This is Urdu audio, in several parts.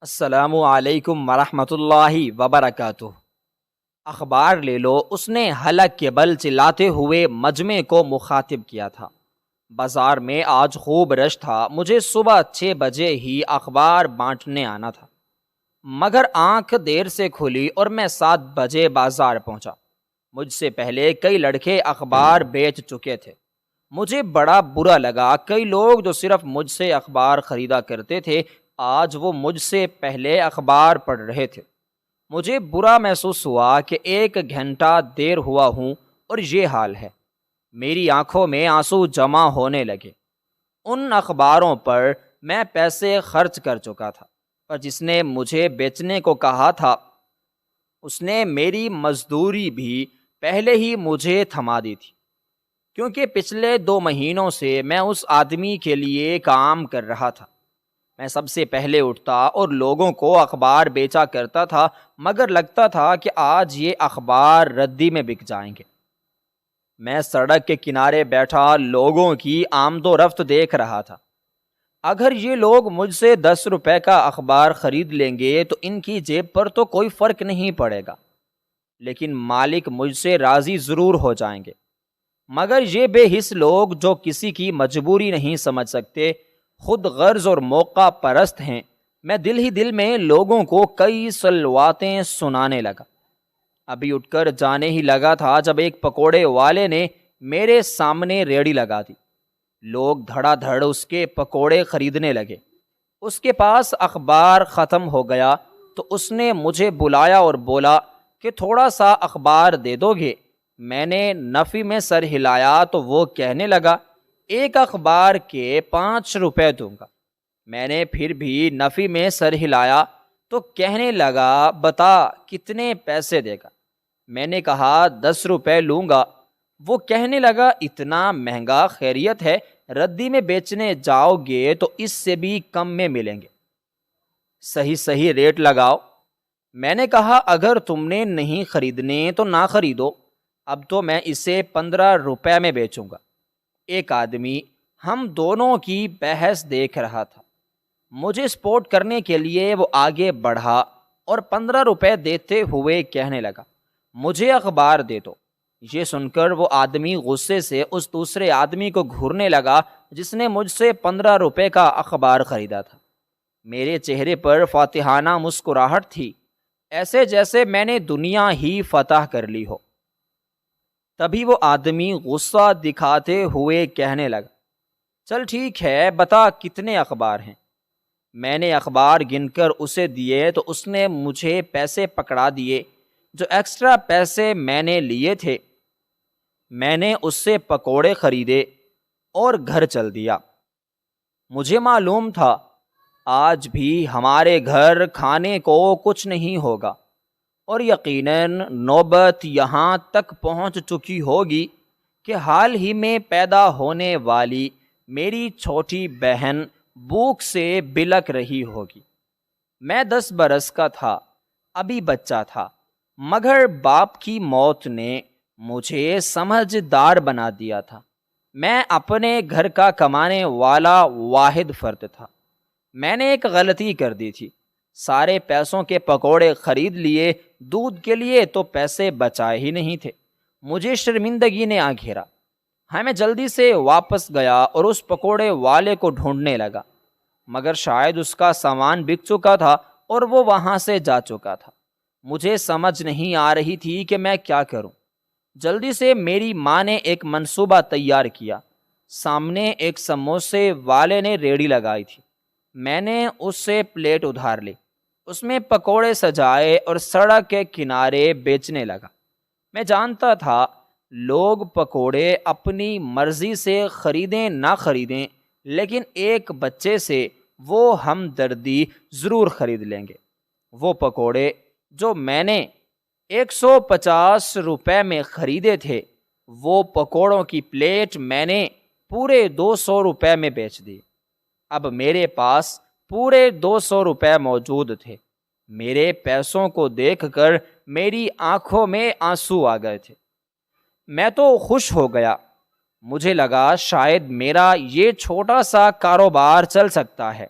السلام علیکم ورحمۃ اللہ وبرکاتہ۔ اخبار لے لو، اس نے حلق کے بل چلاتے ہوئے مجمع کو مخاطب کیا تھا۔ بازار میں آج خوب رش تھا، مجھے صبح 6 بجے ہی اخبار بانٹنے آنا تھا، مگر آنکھ دیر سے کھلی اور میں 7 بجے بازار پہنچا۔ مجھ سے پہلے کئی لڑکے اخبار بیچ چکے تھے۔ مجھے بڑا برا لگا، کئی لوگ جو صرف مجھ سے اخبار خریدا کرتے تھے آج وہ مجھ سے پہلے اخبار پڑھ رہے تھے۔ مجھے برا محسوس ہوا کہ 1 گھنٹہ دیر ہوا ہوں اور یہ حال ہے۔ میری آنکھوں میں آنسو جمع ہونے لگے۔ ان اخباروں پر میں پیسے خرچ کر چکا تھا، اور جس نے مجھے بیچنے کو کہا تھا اس نے میری مزدوری بھی پہلے ہی مجھے تھما دی تھی، کیونکہ پچھلے 2 مہینوں سے میں اس آدمی کے لیے کام کر رہا تھا۔ میں سب سے پہلے اٹھتا اور لوگوں کو اخبار بیچا کرتا تھا، مگر لگتا تھا کہ آج یہ اخبار ردی میں بک جائیں گے۔ میں سڑک کے کنارے بیٹھا لوگوں کی آمد و رفت دیکھ رہا تھا۔ اگر یہ لوگ مجھ سے 10 روپے کا اخبار خرید لیں گے تو ان کی جیب پر تو کوئی فرق نہیں پڑے گا، لیکن مالک مجھ سے راضی ضرور ہو جائیں گے۔ مگر یہ بے حس لوگ جو کسی کی مجبوری نہیں سمجھ سکتے، خود غرض اور موقع پرست ہیں، میں دل ہی دل میں لوگوں کو کئی سلواتیں سنانے لگا۔ ابھی اٹھ کر جانے ہی لگا تھا جب ایک پکوڑے والے نے میرے سامنے ریڑھی لگا دی۔ لوگ دھڑا دھڑ اس کے پکوڑے خریدنے لگے۔ اس کے پاس اخبار ختم ہو گیا تو اس نے مجھے بلایا اور بولا کہ تھوڑا سا اخبار دے دو گے؟ میں نے نفی میں سر ہلایا تو وہ کہنے لگا 1 اخبار کے 5 روپے دوں گا۔ میں نے پھر بھی نفی میں سر ہلایا تو کہنے لگا بتا کتنے پیسے دے گا؟ میں نے کہا 10 روپے لوں گا۔ وہ کہنے لگا اتنا مہنگا خیریت ہے، ردی میں بیچنے جاؤ گے تو اس سے بھی کم میں ملیں گے، صحیح ریٹ لگاؤ۔ میں نے کہا اگر تم نے نہیں خریدنے تو نہ خریدو، اب تو میں اسے 15 روپے میں بیچوں گا۔ ایک آدمی ہم دونوں کی بحث دیکھ رہا تھا، مجھے سپورٹ کرنے کے لیے وہ آگے بڑھا اور 15 روپے دیتے ہوئے کہنے لگا مجھے اخبار دے دو۔ یہ سن کر وہ آدمی غصے سے اس دوسرے آدمی کو گھورنے لگا جس نے مجھ سے 15 روپے کا اخبار خریدا تھا۔ میرے چہرے پر فاتحانہ مسکراہٹ تھی، ایسے جیسے میں نے دنیا ہی فتح کر لی ہو۔ تبھی وہ آدمی غصہ دکھاتے ہوئے کہنے لگا چل ٹھیک ہے، بتا کتنے اخبار ہیں؟ میں نے اخبار گن کر اسے دیے تو اس نے مجھے پیسے پکڑا دیے جو ایکسٹرا پیسے میں نے لیے تھے۔ میں نے اس سے پکوڑے خریدے اور گھر چل دیا۔ مجھے معلوم تھا آج بھی ہمارے گھر کھانے کو کچھ نہیں ہوگا، اور یقیناً نوبت یہاں تک پہنچ چکی ہوگی کہ حال ہی میں پیدا ہونے والی میری چھوٹی بہن بھوک سے بلک رہی ہوگی۔ میں 10 برس کا تھا، ابھی بچہ تھا، مگر باپ کی موت نے مجھے سمجھدار بنا دیا تھا۔ میں اپنے گھر کا کمانے والا واحد فرد تھا۔ میں نے ایک غلطی کر دی تھی، سارے پیسوں کے پکوڑے خرید لیے، دودھ کے لیے تو پیسے بچائے ہی نہیں تھے۔ مجھے شرمندگی نے آ گھیرا۔ میں جلدی سے واپس گیا اور اس پکوڑے والے کو ڈھونڈنے لگا، مگر شاید اس کا سامان بک چکا تھا اور وہ وہاں سے جا چکا تھا۔ مجھے سمجھ نہیں آ رہی تھی کہ میں کیا کروں۔ جلدی سے میری ماں نے ایک منصوبہ تیار کیا۔ سامنے ایک سموسے والے نے ریڑھی لگائی تھی، میں نے اس سے پلیٹ ادھار لی، اس میں پکوڑے سجائے اور سڑک کے کنارے بیچنے لگا۔ میں جانتا تھا لوگ پکوڑے اپنی مرضی سے خریدیں نہ خریدیں، لیکن ایک بچے سے وہ ہمدردی ضرور خرید لیں گے۔ وہ پکوڑے جو میں نے 150 روپے میں خریدے تھے، وہ پکوڑوں کی پلیٹ میں نے پورے 200 روپے میں بیچ دی۔ اب میرے پاس پورے 200 روپے موجود تھے۔ میرے پیسوں کو دیکھ کر میری آنکھوں میں آنسو آ گئے تھے۔ میں تو خوش ہو گیا۔ مجھے لگا شاید میرا یہ چھوٹا سا کاروبار چل سکتا ہے۔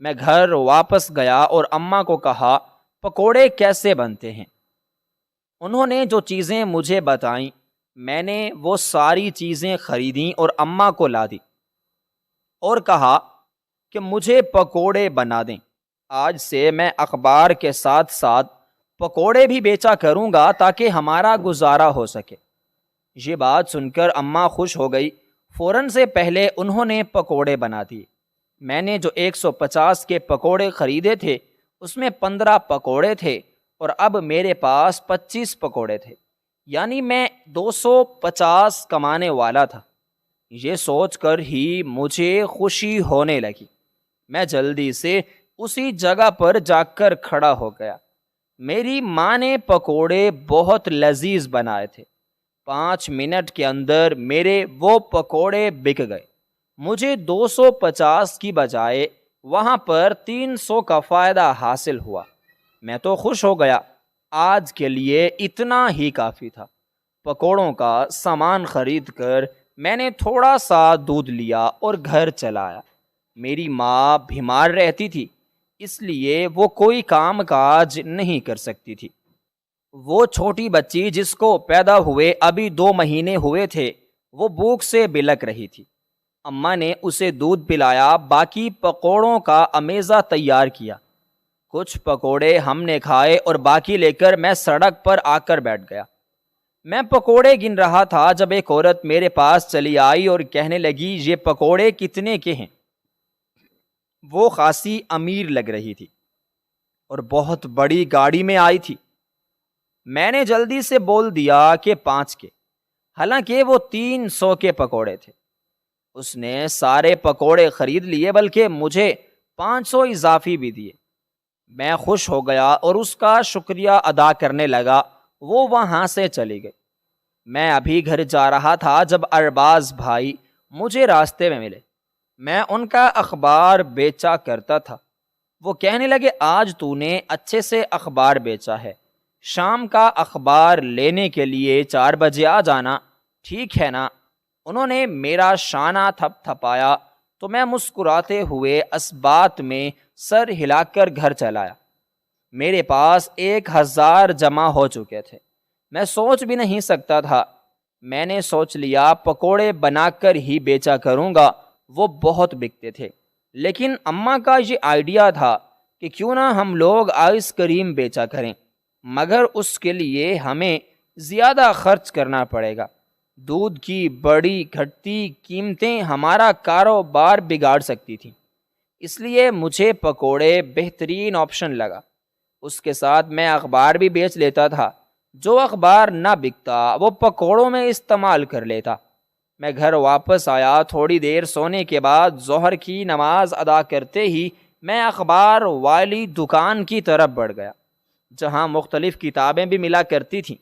میں گھر واپس گیا اور اماں کو کہا پکوڑے کیسے بنتے ہیں۔ انہوں نے جو چیزیں مجھے بتائیں میں نے وہ ساری چیزیں خریدیں اور اماں کو لا دی اور کہا کہ مجھے پکوڑے بنا دیں۔ آج سے میں اخبار کے ساتھ ساتھ پکوڑے بھی بیچا کروں گا تاکہ ہمارا گزارا ہو سکے۔ یہ بات سن کر اماں خوش ہو گئی۔ فوراً سے پہلے انہوں نے پکوڑے بنا دیے۔ میں نے جو 150 کے پکوڑے خریدے تھے اس میں 15 پکوڑے تھے اور اب میرے پاس 25 پکوڑے تھے، یعنی میں 250 کمانے والا تھا۔ یہ سوچ کر ہی مجھے خوشی ہونے لگی۔ میں جلدی سے اسی جگہ پر جا کر کھڑا ہو گیا۔ میری ماں نے پکوڑے بہت لذیذ بنائے تھے۔ 5 منٹ کے اندر میرے وہ پکوڑے بک گئے۔ مجھے 250 کی بجائے وہاں پر 300 کا فائدہ حاصل ہوا۔ میں تو خوش ہو گیا۔ آج کے لیے اتنا ہی کافی تھا۔ پکوڑوں کا سامان خرید کر میں نے تھوڑا سا دودھ لیا اور گھر چلا آیا۔ میری ماں بیمار رہتی تھی، اس لیے وہ کوئی کام کاج نہیں کر سکتی تھی۔ وہ چھوٹی بچی جس کو پیدا ہوئے ابھی 2 مہینے ہوئے تھے وہ بھوک سے بلک رہی تھی۔ اماں نے اسے دودھ پلایا، باقی پکوڑوں کا امیزہ تیار کیا۔ کچھ پکوڑے ہم نے کھائے اور باقی لے کر میں سڑک پر آ کر بیٹھ گیا۔ میں پکوڑے گن رہا تھا جب ایک عورت میرے پاس چلی آئی اور کہنے لگی یہ پکوڑے کتنے کے ہیں؟ وہ خاصی امیر لگ رہی تھی اور بہت بڑی گاڑی میں آئی تھی۔ میں نے جلدی سے بول دیا کہ 5 کے، حالانکہ وہ 300 کے پکوڑے تھے۔ اس نے سارے پکوڑے خرید لیے بلکہ مجھے 500 اضافی بھی دیے۔ میں خوش ہو گیا اور اس کا شکریہ ادا کرنے لگا۔ وہ وہاں سے چلی گئی۔ میں ابھی گھر جا رہا تھا جب ارباز بھائی مجھے راستے میں ملے۔ میں ان کا اخبار بیچا کرتا تھا۔ وہ کہنے لگے آج تو نے اچھے سے اخبار بیچا ہے، شام کا اخبار لینے کے لیے 4 بجے آ جانا، ٹھیک ہے نا؟ انہوں نے میرا شانہ تھپ تھپایا تو میں مسکراتے ہوئے اسبات میں سر ہلا کر گھر چلایا۔ میرے پاس 1000 جمع ہو چکے تھے۔ میں سوچ بھی نہیں سکتا تھا۔ میں نے سوچ لیا پکوڑے بنا کر ہی بیچا کروں گا، وہ بہت بکتے تھے۔ لیکن اماں کا یہ آئیڈیا تھا کہ کیوں نہ ہم لوگ آئس کریم بیچا کریں، مگر اس کے لیے ہمیں زیادہ خرچ کرنا پڑے گا۔ دودھ کی بڑی گھٹتی قیمتیں ہمارا کاروبار بگاڑ سکتی تھیں، اس لیے مجھے پکوڑے بہترین آپشن لگا۔ اس کے ساتھ میں اخبار بھی بیچ لیتا تھا۔ جو اخبار نہ بکتا وہ پکوڑوں میں استعمال کر لیتا۔ میں گھر واپس آیا۔ تھوڑی دیر سونے کے بعد ظہر کی نماز ادا کرتے ہی میں اخبار والی دکان کی طرف بڑھ گیا جہاں مختلف کتابیں بھی ملا کرتی تھیں۔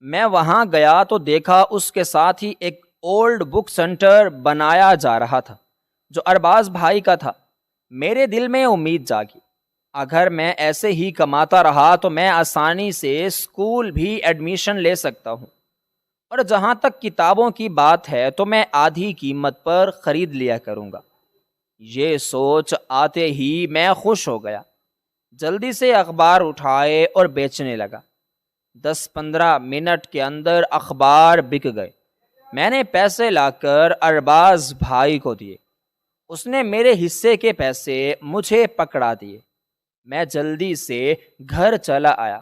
میں وہاں گیا تو دیکھا اس کے ساتھ ہی ایک اولڈ بک سینٹر بنایا جا رہا تھا جو ارباز بھائی کا تھا۔ میرے دل میں امید جاگی، اگر میں ایسے ہی کماتا رہا تو میں آسانی سے اسکول بھی ایڈمیشن لے سکتا ہوں، اور جہاں تک کتابوں کی بات ہے تو میں آدھی قیمت پر خرید لیا کروں گا۔ یہ سوچ آتے ہی میں خوش ہو گیا۔ جلدی سے اخبار اٹھائے اور بیچنے لگا۔ 10-15 منٹ کے اندر اخبار بک گئے۔ میں نے پیسے لا کر ارباز بھائی کو دیے۔ اس نے میرے حصے کے پیسے مجھے پکڑا دیے۔ میں جلدی سے گھر چلا آیا۔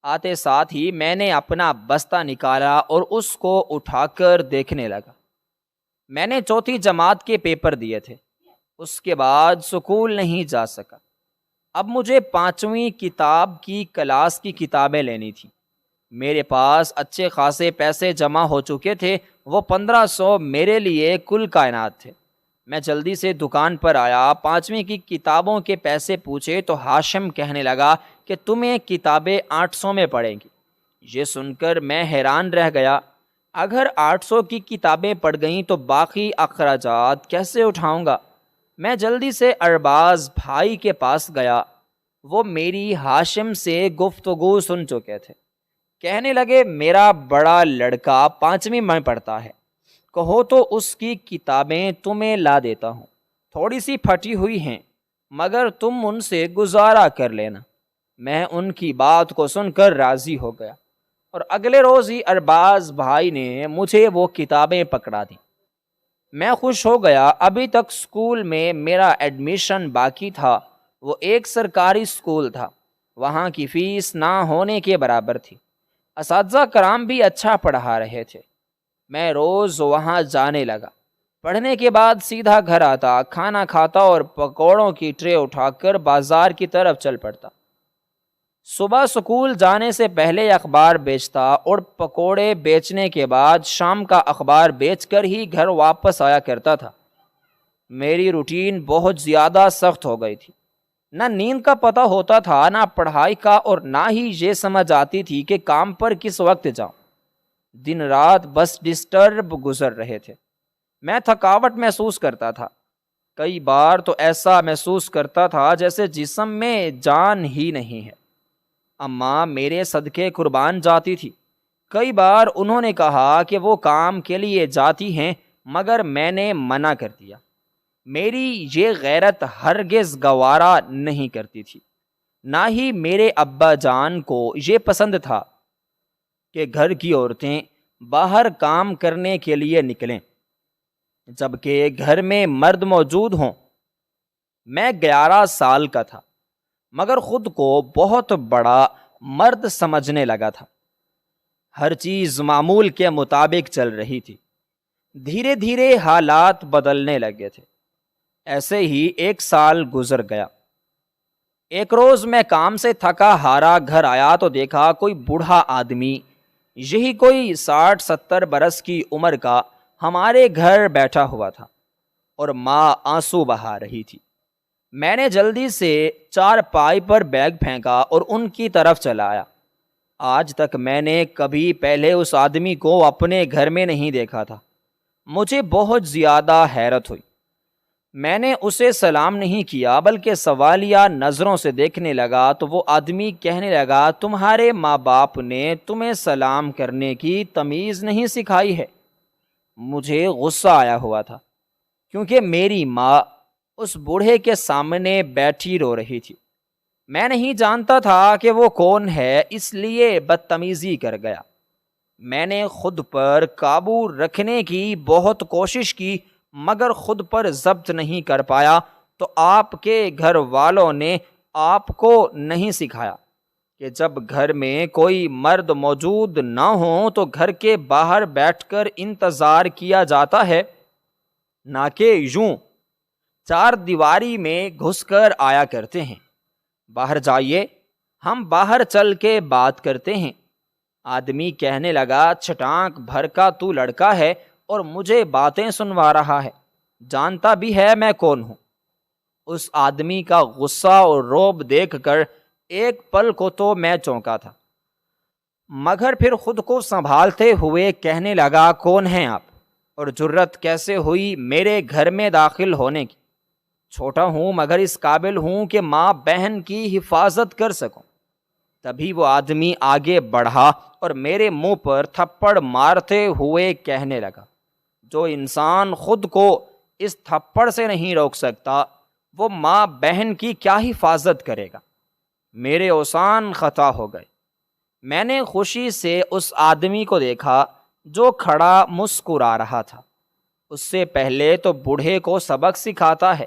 آتے ساتھ ہی میں نے اپنا بستہ نکالا اور اس کو اٹھا کر دیکھنے لگا۔ میں نے 4تھی جماعت کے پیپر دیے تھے۔ اس کے بعد اسکول نہیں جا سکا۔ اب مجھے 5ویں کتاب کی کلاس کی کتابیں لینی تھیں۔ میرے پاس اچھے خاصے پیسے جمع ہو چکے تھے۔ وہ 1500 میرے لیے کل کائنات تھے۔ میں جلدی سے دکان پر آیا۔ 5ویں کی کتابوں کے پیسے پوچھے تو ہاشم کہنے لگا کہ تمہیں کتابیں 800 میں پڑیں گی۔ یہ سن کر میں حیران رہ گیا۔ اگر 800 کی کتابیں پڑ گئیں تو باقی اخراجات کیسے اٹھاؤں گا؟ میں جلدی سے ارباز بھائی کے پاس گیا۔ وہ میری ہاشم سے گفتگو سن چکے تھے۔ کہنے لگے میرا بڑا لڑکا 5ویں میں پڑھتا ہے، کہو تو اس کی کتابیں تمہیں لا دیتا ہوں، تھوڑی سی پھٹی ہوئی ہیں، مگر تم ان سے گزارا کر لینا۔ میں ان کی بات کو سن کر راضی ہو گیا اور اگلے روز ہی ارباز بھائی نے مجھے وہ کتابیں پکڑا دیں۔ میں خوش ہو گیا۔ ابھی تک اسکول میں میرا ایڈمیشن باقی تھا۔ وہ ایک سرکاری اسکول تھا، وہاں کی فیس نہ ہونے کے برابر تھی۔ اساتذہ کرام بھی اچھا پڑھا رہے تھے۔ میں روز وہاں جانے لگا۔ پڑھنے کے بعد سیدھا گھر آتا، کھانا کھاتا اور پکوڑوں کی ٹرے اٹھا کر بازار کی طرف چل پڑتا۔ صبح اسکول جانے سے پہلے اخبار بیچتا اور پکوڑے بیچنے کے بعد شام کا اخبار بیچ کر ہی گھر واپس آیا کرتا تھا۔ میری روٹین بہت زیادہ سخت ہو گئی تھی۔ نہ نیند کا پتہ ہوتا تھا، نہ پڑھائی کا، اور نہ ہی یہ سمجھ آتی تھی کہ کام پر کس وقت جاؤں۔ دن رات بس ڈسٹرب گزر رہے تھے۔ میں تھکاوٹ محسوس کرتا تھا۔ کئی بار تو ایسا محسوس کرتا تھا جیسے جسم میں جان ہی نہیں ہے۔ اماں میرے صدقے قربان جاتی تھی۔ کئی بار انہوں نے کہا کہ وہ کام کے لیے جاتی ہیں، مگر میں نے منع کر دیا۔ میری یہ غیرت ہرگز گوارا نہیں کرتی تھی۔ نہ ہی میرے ابا جان کو یہ پسند تھا کہ گھر کی عورتیں باہر کام کرنے کے لیے نکلیں جبکہ گھر میں مرد موجود ہوں۔ میں 11 سال کا تھا مگر خود کو بہت بڑا مرد سمجھنے لگا تھا۔ ہر چیز معمول کے مطابق چل رہی تھی۔ دھیرے دھیرے حالات بدلنے لگے تھے۔ ایسے ہی 1 سال گزر گیا۔ ایک روز میں کام سے تھکا ہارا گھر آیا تو دیکھا کوئی بوڑھا آدمی، یہی کوئی 60-70 برس کی عمر کا، ہمارے گھر بیٹھا ہوا تھا اور ماں آنسو بہا رہی تھی۔ میں نے جلدی سے چارپائی پر بیگ پھینکا اور ان کی طرف چلا آیا۔ آج تک میں نے کبھی پہلے اس آدمی کو اپنے گھر میں نہیں دیکھا تھا۔ مجھے بہت زیادہ حیرت ہوئی۔ میں نے اسے سلام نہیں کیا بلکہ سوالیہ نظروں سے دیکھنے لگا تو وہ آدمی کہنے لگا، تمہارے ماں باپ نے تمہیں سلام کرنے کی تمیز نہیں سکھائی ہے۔ مجھے غصہ آیا ہوا تھا کیونکہ میری ماں اس بوڑھے کے سامنے بیٹھی رو رہی تھی۔ میں نہیں جانتا تھا کہ وہ کون ہے، اس لیے بدتمیزی کر گیا۔ میں نے خود پر قابو رکھنے کی بہت کوشش کی مگر خود پر ضبط نہیں کر پایا، تو آپ کے گھر والوں نے آپ کو نہیں سکھایا کہ جب گھر میں کوئی مرد موجود نہ ہو تو گھر کے باہر بیٹھ کر انتظار کیا جاتا ہے، نہ کہ یوں 4 دیواری میں گھس کر آیا کرتے ہیں۔ باہر جائیے، ہم باہر چل کے بات کرتے ہیں۔ آدمی کہنے لگا، چھٹانک بھر کا تو لڑکا ہے اور مجھے باتیں سنوا رہا ہے، جانتا بھی ہے میں کون ہوں۔ اس آدمی کا غصہ اور رعب دیکھ کر ایک پل کو تو میں چونکا تھا، مگر پھر خود کو سنبھالتے ہوئے کہنے لگا، کون ہیں آپ اور جرت کیسے ہوئی میرے گھر میں داخل ہونے کی؟ چھوٹا ہوں مگر اس قابل ہوں کہ ماں بہن کی حفاظت کر سکوں۔ تبھی وہ آدمی آگے بڑھا اور میرے منہ پر تھپڑ مارتے ہوئے کہنے لگا، جو انسان خود کو اس تھپڑ سے نہیں روک سکتا وہ ماں بہن کی کیا حفاظت کرے گا؟ میرے اوسان خطا ہو گئے۔ میں نے خوشی سے اس آدمی کو دیکھا جو کھڑا مسکرا رہا تھا۔ اس سے پہلے تو بوڑھے کو سبق سکھاتا ہے۔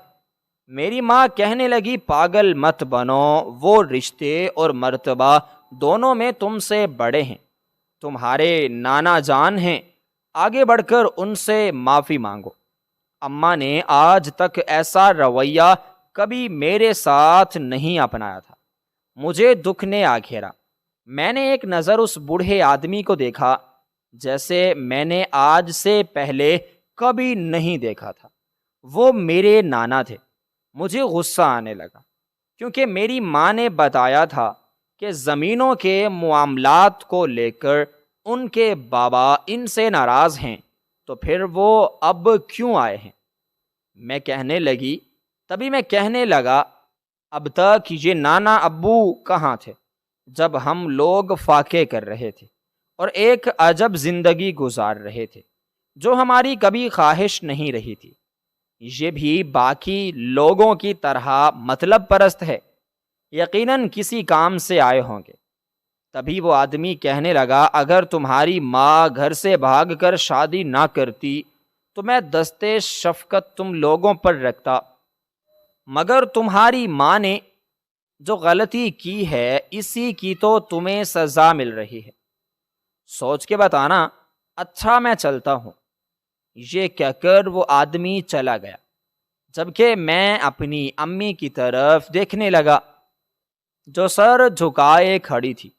میری ماں کہنے لگی، پاگل مت بنو، وہ رشتے اور مرتبہ دونوں میں تم سے بڑے ہیں، تمہارے نانا جان ہیں، آگے بڑھ کر ان سے معافی مانگو۔ اماں نے آج تک ایسا رویہ کبھی میرے ساتھ نہیں اپنایا تھا۔ مجھے دکھ نے آ گھیرا۔ میں نے ایک نظر اس بوڑھے آدمی کو دیکھا جیسے میں نے آج سے پہلے کبھی نہیں دیکھا تھا۔ وہ میرے نانا تھے۔ مجھے غصہ آنے لگا کیونکہ میری ماں نے بتایا تھا کہ زمینوں کے معاملات کو لے کر ان کے بابا ان سے ناراض ہیں، تو پھر وہ اب کیوں آئے ہیں؟ تبھی میں کہنے لگا، اب تک یہ نانا ابو کہاں تھے جب ہم لوگ فاقے کر رہے تھے اور ایک عجب زندگی گزار رہے تھے جو ہماری کبھی خواہش نہیں رہی تھی۔ یہ بھی باقی لوگوں کی طرح مطلب پرست ہے، یقیناً کسی کام سے آئے ہوں گے۔ تبھی وہ آدمی کہنے لگا، اگر تمہاری ماں گھر سے بھاگ کر شادی نہ کرتی تو میں دستے شفقت تم لوگوں پر رکھتا، مگر تمہاری ماں نے جو غلطی کی ہے اسی کی تو تمہیں سزا مل رہی ہے، سوچ کے بتانا، اچھا میں چلتا ہوں۔ یہ کہہ کر وہ آدمی چلا گیا، جبکہ میں اپنی امی کی طرف دیکھنے لگا جو سر جھکائے کھڑی تھی،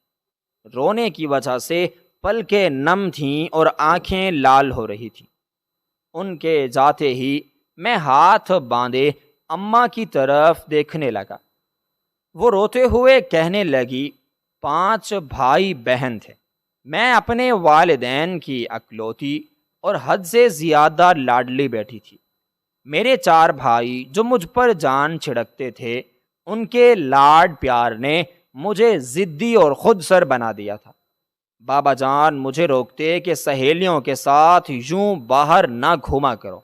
رونے کی وجہ سے پلکیں نم تھیں اور آنکھیں لال ہو رہی تھیں۔ ان کے جاتے ہی میں ہاتھ باندھے اماں کی طرف دیکھنے لگا۔ وہ روتے ہوئے کہنے لگی، 5 بھائی بہن تھے، میں اپنے والدین کی اکلوتی اور حد سے زیادہ لاڈلی بیٹی تھی۔ میرے 4 بھائی جو مجھ پر جان چھڑکتے تھے، ان کے لاڈ پیار نے مجھے ضدی اور خود سر بنا دیا تھا۔ بابا جان مجھے روکتے کہ سہیلیوں کے ساتھ یوں باہر نہ گھوما کرو،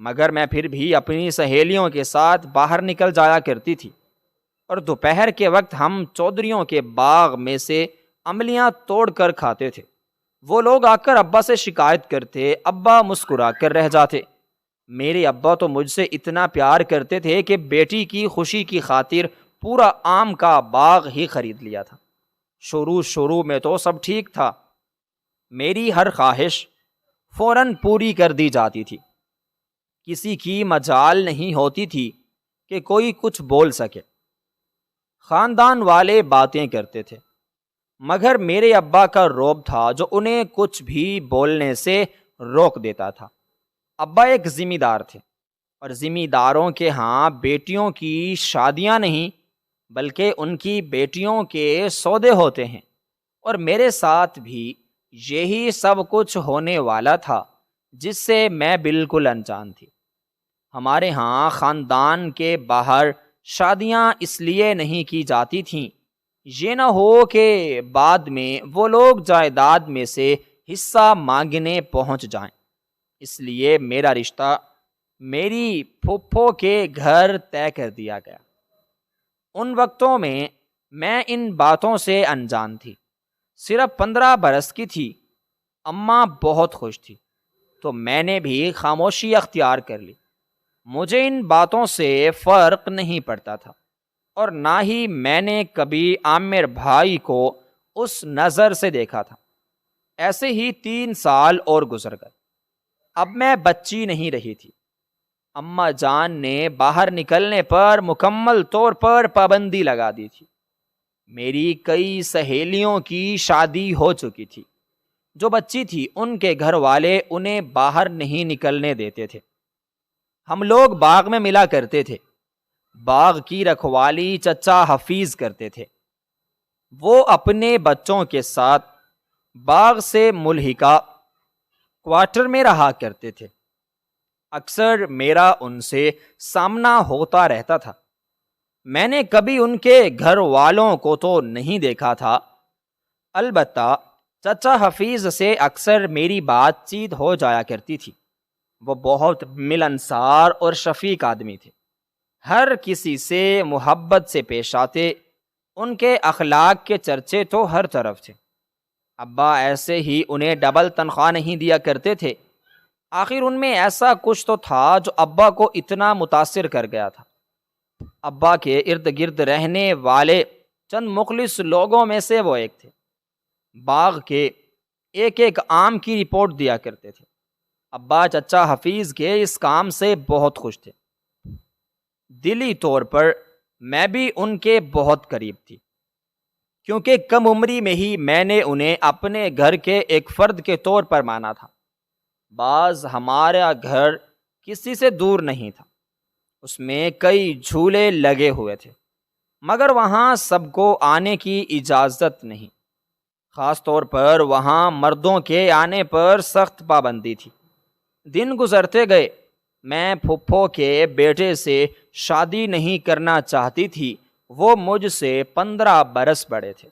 مگر میں پھر بھی اپنی سہیلیوں کے ساتھ باہر نکل جایا کرتی تھی، اور دوپہر کے وقت ہم چودھریوں کے باغ میں سے املیاں توڑ کر کھاتے تھے۔ وہ لوگ آ کر ابا سے شکایت کرتے، ابا مسکرا کر رہ جاتے۔ میرے ابا تو مجھ سے اتنا پیار کرتے تھے کہ بیٹی کی خوشی کی خاطر پورا آم کا باغ ہی خرید لیا تھا۔ شروع میں تو سب ٹھیک تھا، میری ہر خواہش فوراً پوری کر دی جاتی تھی، کسی کی مجال نہیں ہوتی تھی کہ کوئی کچھ بول سکے۔ خاندان والے باتیں کرتے تھے، مگر میرے ابا کا روب تھا جو انہیں کچھ بھی بولنے سے روک دیتا تھا۔ ابا ایک ذمہ دار تھے، اور ذمہ داروں کے ہاں بیٹیوں کی شادیاں نہیں بلکہ ان کی بیٹیوں کے سودے ہوتے ہیں، اور میرے ساتھ بھی یہی سب کچھ ہونے والا تھا جس سے میں بالکل انجان تھی۔ ہمارے ہاں خاندان کے باہر شادیاں اس لیے نہیں کی جاتی تھیں یہ نہ ہو کہ بعد میں وہ لوگ جائیداد میں سے حصہ مانگنے پہنچ جائیں، اس لیے میرا رشتہ میری پھپھو کے گھر طے کر دیا گیا۔ ان وقتوں میں ان باتوں سے انجان تھی، صرف 15 برس کی تھی۔ اماں بہت خوش تھی تو میں نے بھی خاموشی اختیار کر لی۔ مجھے ان باتوں سے فرق نہیں پڑتا تھا، اور نہ ہی میں نے کبھی عامر بھائی کو اس نظر سے دیکھا تھا۔ ایسے ہی 3 سال اور گزر گئے۔ اب میں بچی نہیں رہی تھی۔ اماں جان نے باہر نکلنے پر مکمل طور پر پابندی لگا دی تھی۔ میری کئی سہیلیوں کی شادی ہو چکی تھی۔ جو بچی تھی ان کے گھر والے انہیں باہر نہیں نکلنے دیتے تھے۔ ہم لوگ باغ میں ملا کرتے تھے۔ باغ کی رکھوالی چچا حفیظ کرتے تھے۔ وہ اپنے بچوں کے ساتھ باغ سے ملحقہ کوارٹر میں رہا کرتے تھے۔ اکثر میرا ان سے سامنا ہوتا رہتا تھا۔ میں نے کبھی ان کے گھر والوں کو تو نہیں دیکھا تھا، البتہ چچا حفیظ سے اکثر میری بات چیت ہو جایا کرتی تھی۔ وہ بہت ملنسار اور شفیق آدمی تھے، ہر کسی سے محبت سے پیش آتے۔ ان کے اخلاق کے چرچے تو ہر طرف تھے۔ ابا ایسے ہی انہیں ڈبل تنخواہ نہیں دیا کرتے تھے۔ آخر ان میں ایسا کچھ تو تھا جو ابا کو اتنا متاثر کر گیا تھا۔ ابا کے ارد گرد رہنے والے چند مخلص لوگوں میں سے وہ ایک تھے۔ باغ کے ایک آم کی رپورٹ دیا کرتے تھے۔ ابا چچا حفیظ کے اس کام سے بہت خوش تھے۔ دلی طور پر میں بھی ان کے بہت قریب تھی، کیونکہ کم عمری میں ہی میں نے انہیں اپنے گھر کے ایک فرد کے طور پر مانا تھا۔ بعض ہمارا گھر کسی سے دور نہیں تھا، اس میں کئی جھولے لگے ہوئے تھے، مگر وہاں سب کو آنے کی اجازت نہیں۔ خاص طور پر وہاں مردوں کے آنے پر سخت پابندی تھی۔ دن گزرتے گئے، میں پھپھو کے بیٹے سے شادی نہیں کرنا چاہتی تھی۔ وہ مجھ سے 15 برس بڑے تھے۔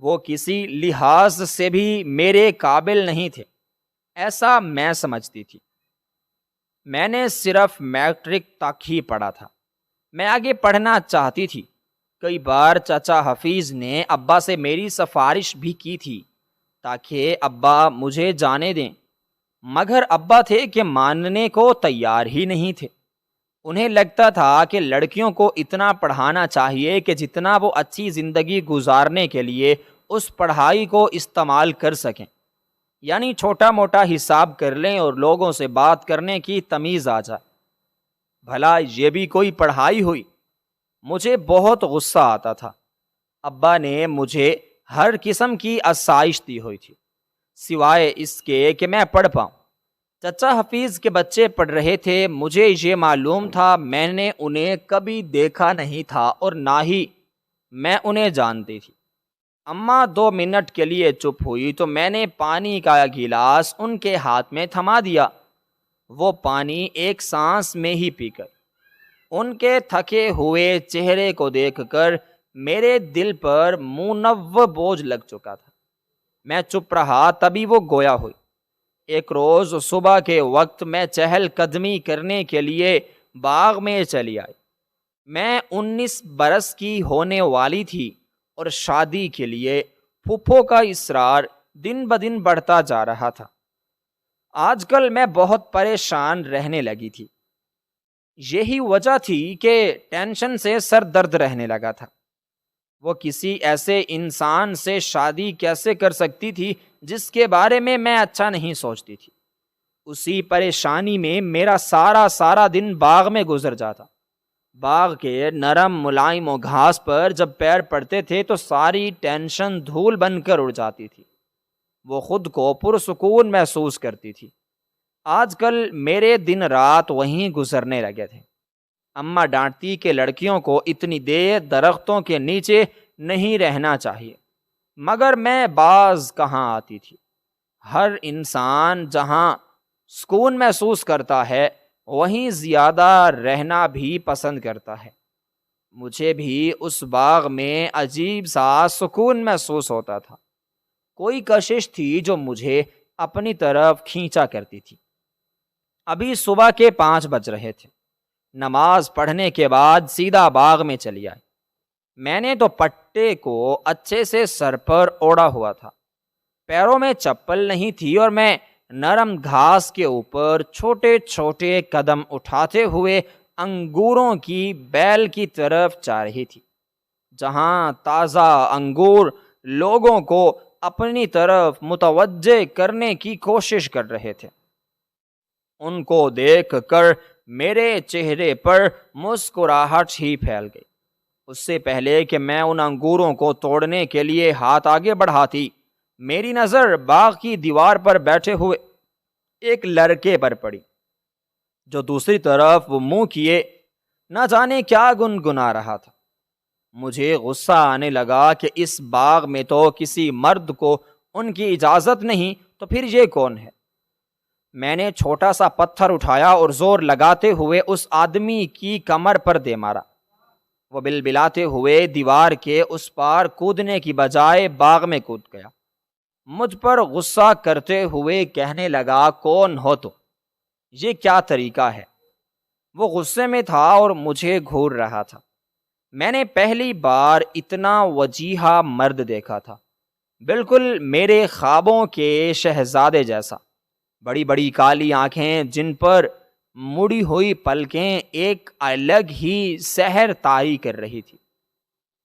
وہ کسی لحاظ سے بھی میرے قابل نہیں تھے، ایسا میں سمجھتی تھی۔ میں نے صرف میٹرک تک ہی پڑھا تھا، میں آگے پڑھنا چاہتی تھی۔ کئی بار چچا حفیظ نے ابا سے میری سفارش بھی کی تھی تاکہ ابا مجھے جانے دیں، مگر ابا تھے کہ ماننے کو تیار ہی نہیں تھے۔ انہیں لگتا تھا کہ لڑکیوں کو اتنا پڑھانا چاہیے کہ جتنا وہ اچھی زندگی گزارنے کے لیے اس پڑھائی کو استعمال کر سکیں، یعنی چھوٹا موٹا حساب کر لیں اور لوگوں سے بات کرنے کی تمیز آ جائے۔ بھلا یہ بھی کوئی پڑھائی ہوئی؟ مجھے بہت غصہ آتا تھا۔ ابا نے مجھے ہر قسم کی آسائش دی ہوئی تھی سوائے اس کے کہ میں پڑھ پاؤں۔ چچا حفیظ کے بچے پڑھ رہے تھے، مجھے یہ معلوم تھا میں نے انہیں کبھی دیکھا نہیں تھا اور نہ ہی میں انہیں جانتی تھی۔ اماں 2 منٹ کے لیے چپ ہوئی تو میں نے پانی کا گلاس ان کے ہاتھ میں تھما دیا۔ وہ پانی ایک سانس میں ہی پی کر ان کے تھکے ہوئے چہرے کو دیکھ کر میرے دل پر منوّ بوجھ لگ چکا تھا۔ میں چپ رہا، تبھی وہ گویا ہوئی۔ ایک روز صبح کے وقت میں چہل قدمی کرنے کے لیے باغ میں چلی آئی۔ میں 19 برس کی ہونے والی تھی اور شادی کے لیے پھپھو کا اصرار دن بدن بڑھتا جا رہا تھا۔ آج کل میں بہت پریشان رہنے لگی تھی۔ یہی وجہ تھی کہ ٹینشن سے سر درد رہنے لگا تھا۔ وہ کسی ایسے انسان سے شادی کیسے کر سکتی تھی جس کے بارے میں اچھا نہیں سوچتی تھی؟ اسی پریشانی میں میرا سارا دن باغ میں گزر جاتا۔ باغ کے نرم ملائم و گھاس پر جب پیر پڑتے تھے تو ساری ٹینشن دھول بن کر اڑ جاتی تھی۔ وہ خود کو پرسکون محسوس کرتی تھی۔ آج کل میرے دن رات وہیں گزرنے لگے تھے۔ اماں ڈانٹتی کہ لڑکیوں کو اتنی دیر درختوں کے نیچے نہیں رہنا چاہیے، مگر میں باز کہاں آتی تھی۔ ہر انسان جہاں سکون محسوس کرتا ہے وہیں زیادہ رہنا بھی پسند کرتا ہے۔ مجھے بھی اس باغ میں عجیب سا سکون محسوس ہوتا تھا۔ کوئی کشش تھی جو مجھے اپنی طرف کھینچا کرتی تھی۔ ابھی صبح کے 5 بج رہے تھے۔ نماز پڑھنے کے بعد سیدھا باغ میں چلی آئی۔ میں نے تو پٹے کو اچھے سے سر پر اوڑھا ہوا تھا، پیروں میں چپل نہیں تھی اور میں نرم گھاس کے اوپر چھوٹے چھوٹے قدم اٹھاتے ہوئے انگوروں کی بیل کی طرف جا رہی تھی، جہاں تازہ انگور لوگوں کو اپنی طرف متوجہ کرنے کی کوشش کر رہے تھے۔ ان کو دیکھ کر میرے چہرے پر مسکراہٹ ہی پھیل گئی۔ اس سے پہلے کہ میں ان انگوروں کو توڑنے کے لیے ہاتھ آگے بڑھاتی، میری نظر باغ کی دیوار پر بیٹھے ہوئے ایک لڑکے پر پڑی، جو دوسری طرف وہ منہ کیے نہ جانے کیا گنگنا رہا تھا۔ مجھے غصہ آنے لگا کہ اس باغ میں تو کسی مرد کو ان کی اجازت نہیں، تو پھر یہ کون ہے؟ میں نے چھوٹا سا پتھر اٹھایا اور زور لگاتے ہوئے اس آدمی کی کمر پر دے مارا۔ وہ بلبلاتے ہوئے دیوار کے اس پار کودنے کی بجائے باغ میں کود گیا۔ مجھ پر غصہ کرتے ہوئے کہنے لگا، کون ہو تم؟ یہ کیا طریقہ ہے؟ وہ غصے میں تھا اور مجھے گھور رہا تھا۔ میں نے پہلی بار اتنا وجیحا مرد دیکھا تھا، بالکل میرے خوابوں کے شہزادے جیسا۔ بڑی بڑی کالی آنکھیں جن پر مڑی ہوئی پلکیں ایک الگ ہی سحر طاری کر رہی تھی۔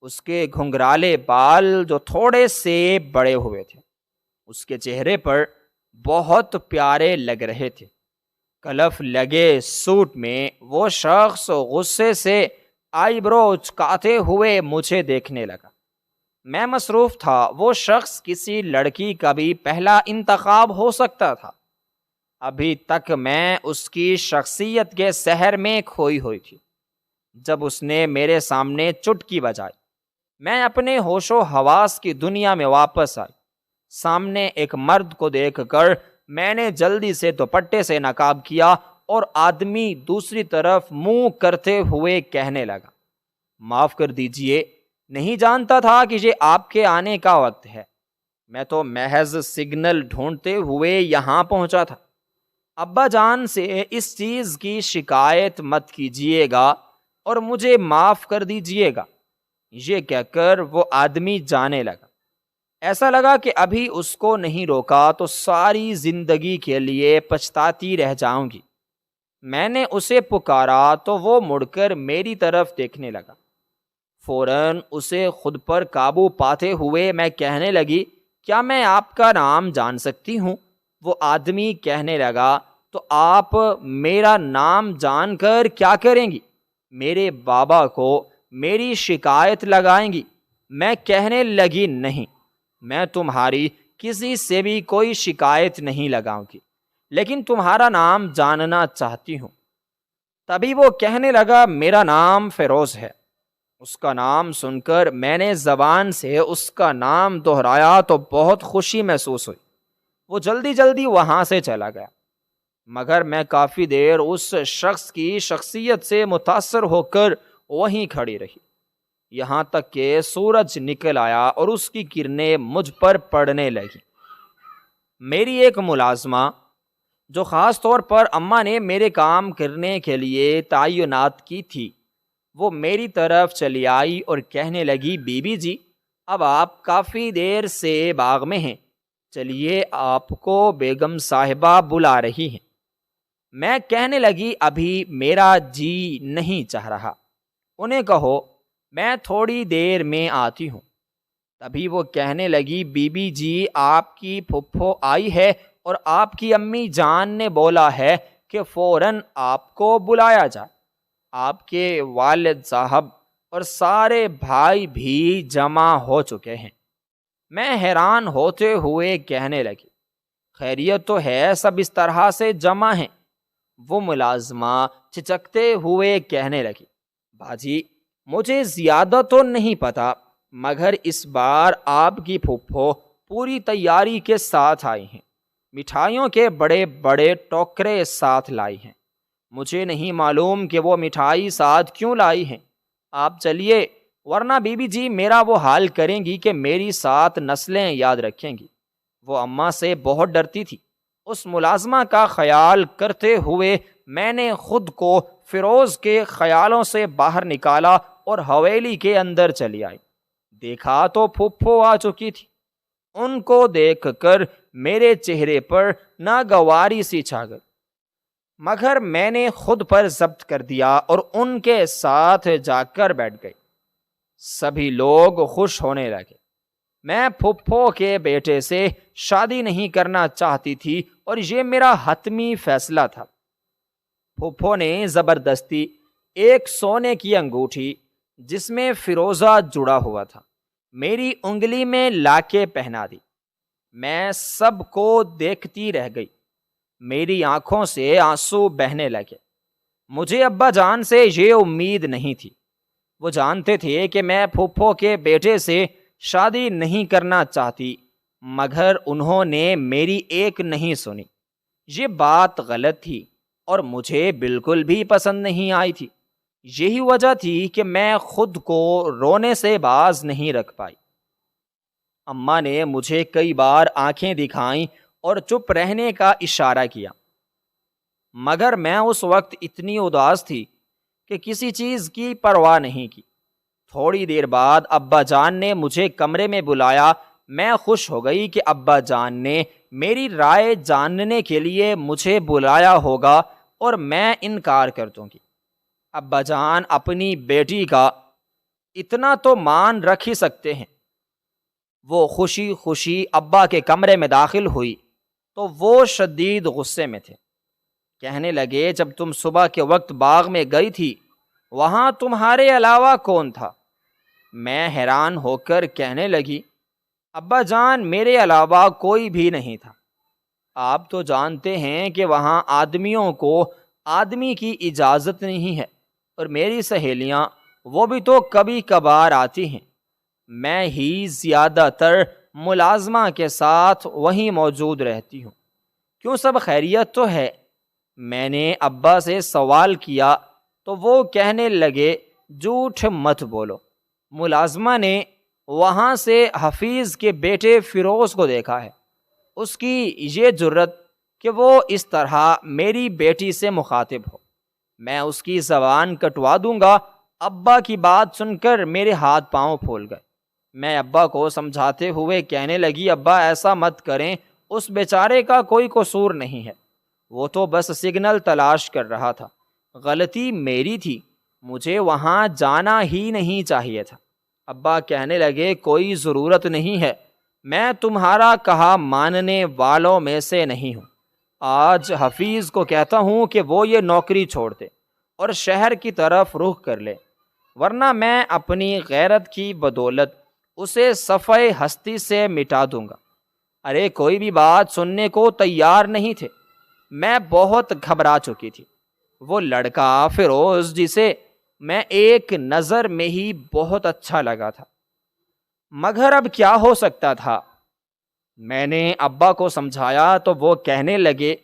اس کے گھنگرالے بال جو تھوڑے سے بڑے ہوئے تھے، اس کے چہرے پر بہت پیارے لگ رہے تھے۔ کلف لگے سوٹ میں وہ شخص غصے سے آئی برو چکاتے ہوئے مجھے دیکھنے لگا۔ میں مصروف تھا۔ وہ شخص کسی لڑکی کا بھی پہلا انتخاب ہو سکتا تھا۔ ابھی تک میں اس کی شخصیت کے سحر میں کھوئی ہوئی تھی۔ جب اس نے میرے سامنے چٹکی بجائی، میں اپنے ہوش و حواس کی دنیا میں واپس آئی۔ سامنے ایک مرد کو دیکھ کر میں نے جلدی سے دوپٹے سے نقاب کیا اور آدمی دوسری طرف منہ کرتے ہوئے کہنے لگا، معاف کر دیجئے، نہیں جانتا تھا کہ یہ آپ کے آنے کا وقت ہے۔ میں تو محض سگنل ڈھونڈتے ہوئے یہاں پہنچا تھا۔ ابا جان سے اس چیز کی شکایت مت کیجیے گا اور مجھے معاف کر دیجیے گا۔ یہ کہہ کر وہ آدمی جانے لگا۔ ایسا لگا کہ ابھی اس کو نہیں روکا تو ساری زندگی کے لیے پچھتاتی رہ جاؤں گی۔ میں نے اسے پکارا تو وہ مڑ کر میری طرف دیکھنے لگا۔ فوراً اسے خود پر قابو پاتے ہوئے میں کہنے لگی، کیا میں آپ کا نام جان سکتی ہوں؟ وہ آدمی کہنے لگا، تو آپ میرا نام جان کر کیا کریں گی؟ میرے بابا کو میری شکایت لگائیں گی؟ میں کہنے لگی، نہیں، میں تمہاری کسی سے بھی کوئی شکایت نہیں لگاؤں گی، لیکن تمہارا نام جاننا چاہتی ہوں۔ تبھی وہ کہنے لگا، میرا نام فیروز ہے۔ اس کا نام سن کر میں نے زبان سے اس کا نام دہرایا تو بہت خوشی محسوس ہوئی۔ وہ جلدی جلدی وہاں سے چلا گیا، مگر میں کافی دیر اس شخص کی شخصیت سے متاثر ہو کر وہیں کھڑی رہی، یہاں تک کہ سورج نکل آیا اور اس کی کرنیں مجھ پر پڑنے لگیں۔ میری ایک ملازمہ جو خاص طور پر اماں نے میرے کام کرنے کے لیے تعینات کی تھی، وہ میری طرف چلی آئی اور کہنے لگی، بی بی جی، اب آپ کافی دیر سے باغ میں ہیں، چلیے آپ کو بیگم صاحبہ بلا رہی ہیں۔ میں کہنے لگی، ابھی میرا جی نہیں چاہ رہا، انہیں کہو میں تھوڑی دیر میں آتی ہوں۔ تبھی وہ کہنے لگی، بی بی جی، آپ کی پھپھو آئی ہے اور آپ کی امی جان نے بولا ہے کہ فوراً آپ کو بلایا جائے۔ آپ کے والد صاحب اور سارے بھائی بھی جمع ہو چکے ہیں۔ میں حیران ہوتے ہوئے کہنے لگی، خیریت تو ہے، سب اس طرح سے جمع ہیں؟ وہ ملازمہ چچکتے ہوئے کہنے لگی، باجی، مجھے زیادہ تو نہیں پتا، مگر اس بار آپ کی پھپھو پوری تیاری کے ساتھ آئی ہیں، مٹھائیوں کے بڑے بڑے ٹوکرے ساتھ لائی ہیں۔ مجھے نہیں معلوم کہ وہ مٹھائی ساتھ کیوں لائی ہیں۔ آپ چلیے، ورنہ بی بی جی میرا وہ حال کریں گی کہ میری سات نسلیں یاد رکھیں گی۔ وہ اماں سے بہت ڈرتی تھی۔ اس ملازمہ کا خیال کرتے ہوئے میں نے خود کو فیروز کے خیالوں سے باہر نکالا اور حویلی کے اندر چلی آئی۔ دیکھا تو پھپھو آ چکی تھی۔ ان کو دیکھ کر میرے چہرے پر ناگواری سی چھا گئی، مگر میں نے خود پر ضبط کر دیا اور ان کے ساتھ جا کر بیٹھ گئی۔ سبھی لوگ خوش ہونے لگے۔ میں پھپھو کے بیٹے سے شادی نہیں کرنا چاہتی تھی اور یہ میرا حتمی فیصلہ تھا۔ پھپھو نے زبردستی ایک سونے کی انگوٹھی جس میں فیروزہ جڑا ہوا تھا میری انگلی میں لا کے پہنا دی۔ میں سب کو دیکھتی رہ گئی، میری آنکھوں سے آنسو بہنے لگے۔ مجھے ابا جان سے یہ امید نہیں تھی۔ وہ جانتے تھے کہ میں پھپھو کے بیٹے سے شادی نہیں کرنا چاہتی، مگر انہوں نے میری ایک نہیں سنی۔ یہ بات غلط تھی اور مجھے بالکل بھی پسند نہیں آئی تھی۔ یہی وجہ تھی کہ میں خود کو رونے سے باز نہیں رکھ پائی۔ اماں نے مجھے کئی بار آنکھیں دکھائیں اور چپ رہنے کا اشارہ کیا، مگر میں اس وقت اتنی اداس تھی کہ کسی چیز کی پرواہ نہیں کی۔ تھوڑی دیر بعد ابا جان نے مجھے کمرے میں بلایا۔ میں خوش ہو گئی کہ ابا جان نے میری رائے جاننے کے لیے مجھے بلایا ہوگا اور میں انکار کر دوں گی۔ ابا جان اپنی بیٹی کا اتنا تو مان رکھ ہی سکتے ہیں۔ وہ خوشی خوشی ابا کے کمرے میں داخل ہوئی تو وہ شدید غصے میں تھے۔ کہنے لگے، جب تم صبح کے وقت باغ میں گئی تھی وہاں تمہارے علاوہ کون تھا؟ میں حیران ہو کر کہنے لگی، ابا جان میرے علاوہ کوئی بھی نہیں تھا۔ آپ تو جانتے ہیں کہ وہاں آدمیوں کو آدمی کی اجازت نہیں ہے، اور میری سہیلیاں وہ بھی تو کبھی کبھار آتی ہیں۔ میں ہی زیادہ تر ملازمہ کے ساتھ وہیں موجود رہتی ہوں۔ کیوں، سب خیریت تو ہے؟ میں نے ابا سے سوال کیا تو وہ کہنے لگے، جھوٹ مت بولو، ملازمہ نے وہاں سے حفیظ کے بیٹے فیروز کو دیکھا ہے، اس کی یہ جرت کہ وہ اس طرح میری بیٹی سے مخاطب ہو، میں اس کی زبان کٹوا دوں گا۔ ابا کی بات سن کر میرے ہاتھ پاؤں پھول گئے۔ میں ابا کو سمجھاتے ہوئے کہنے لگی، ابا ایسا مت کریں، اس بیچارے کا کوئی قصور نہیں ہے، وہ تو بس سگنل تلاش کر رہا تھا، غلطی میری تھی، مجھے وہاں جانا ہی نہیں چاہیے تھا۔ ابا کہنے لگے، کوئی ضرورت نہیں ہے، میں تمہارا کہا ماننے والوں میں سے نہیں ہوں۔ آج حفیظ کو کہتا ہوں کہ وہ یہ نوکری چھوڑ دے اور شہر کی طرف رخ کر لے، ورنہ میں اپنی غیرت کی بدولت اسے صفحہ ہستی سے مٹا دوں گا۔ ارے کوئی بھی بات سننے کو تیار نہیں تھے، میں بہت گھبرا چکی تھی۔ وہ لڑکا فیروز، جسے میں ایک نظر میں ہی بہت اچھا لگا تھا، مگر اب کیا ہو سکتا تھا؟ میں نے ابا کو سمجھایا تو وہ کہنے لگے،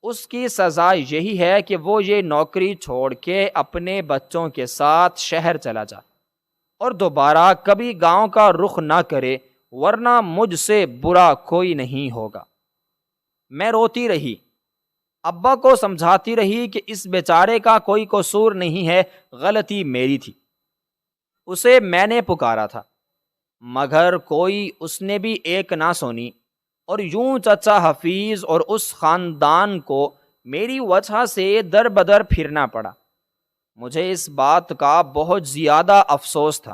اس کی سزا یہی ہے کہ وہ یہ نوکری چھوڑ کے اپنے بچوں کے ساتھ شہر چلا جائے اور دوبارہ کبھی گاؤں کا رخ نہ کرے، ورنہ مجھ سے برا کوئی نہیں ہوگا۔ میں روتی رہی، ابا کو سمجھاتی رہی کہ اس بیچارے کا کوئی قصور نہیں ہے، غلطی میری تھی، اسے میں نے پکارا تھا، مگر کوئی اس نے بھی ایک نہ سنی، اور یوں چچا حفیظ اور اس خاندان کو میری وجہ سے در بدر پھرنا پڑا۔ مجھے اس بات کا بہت زیادہ افسوس تھا۔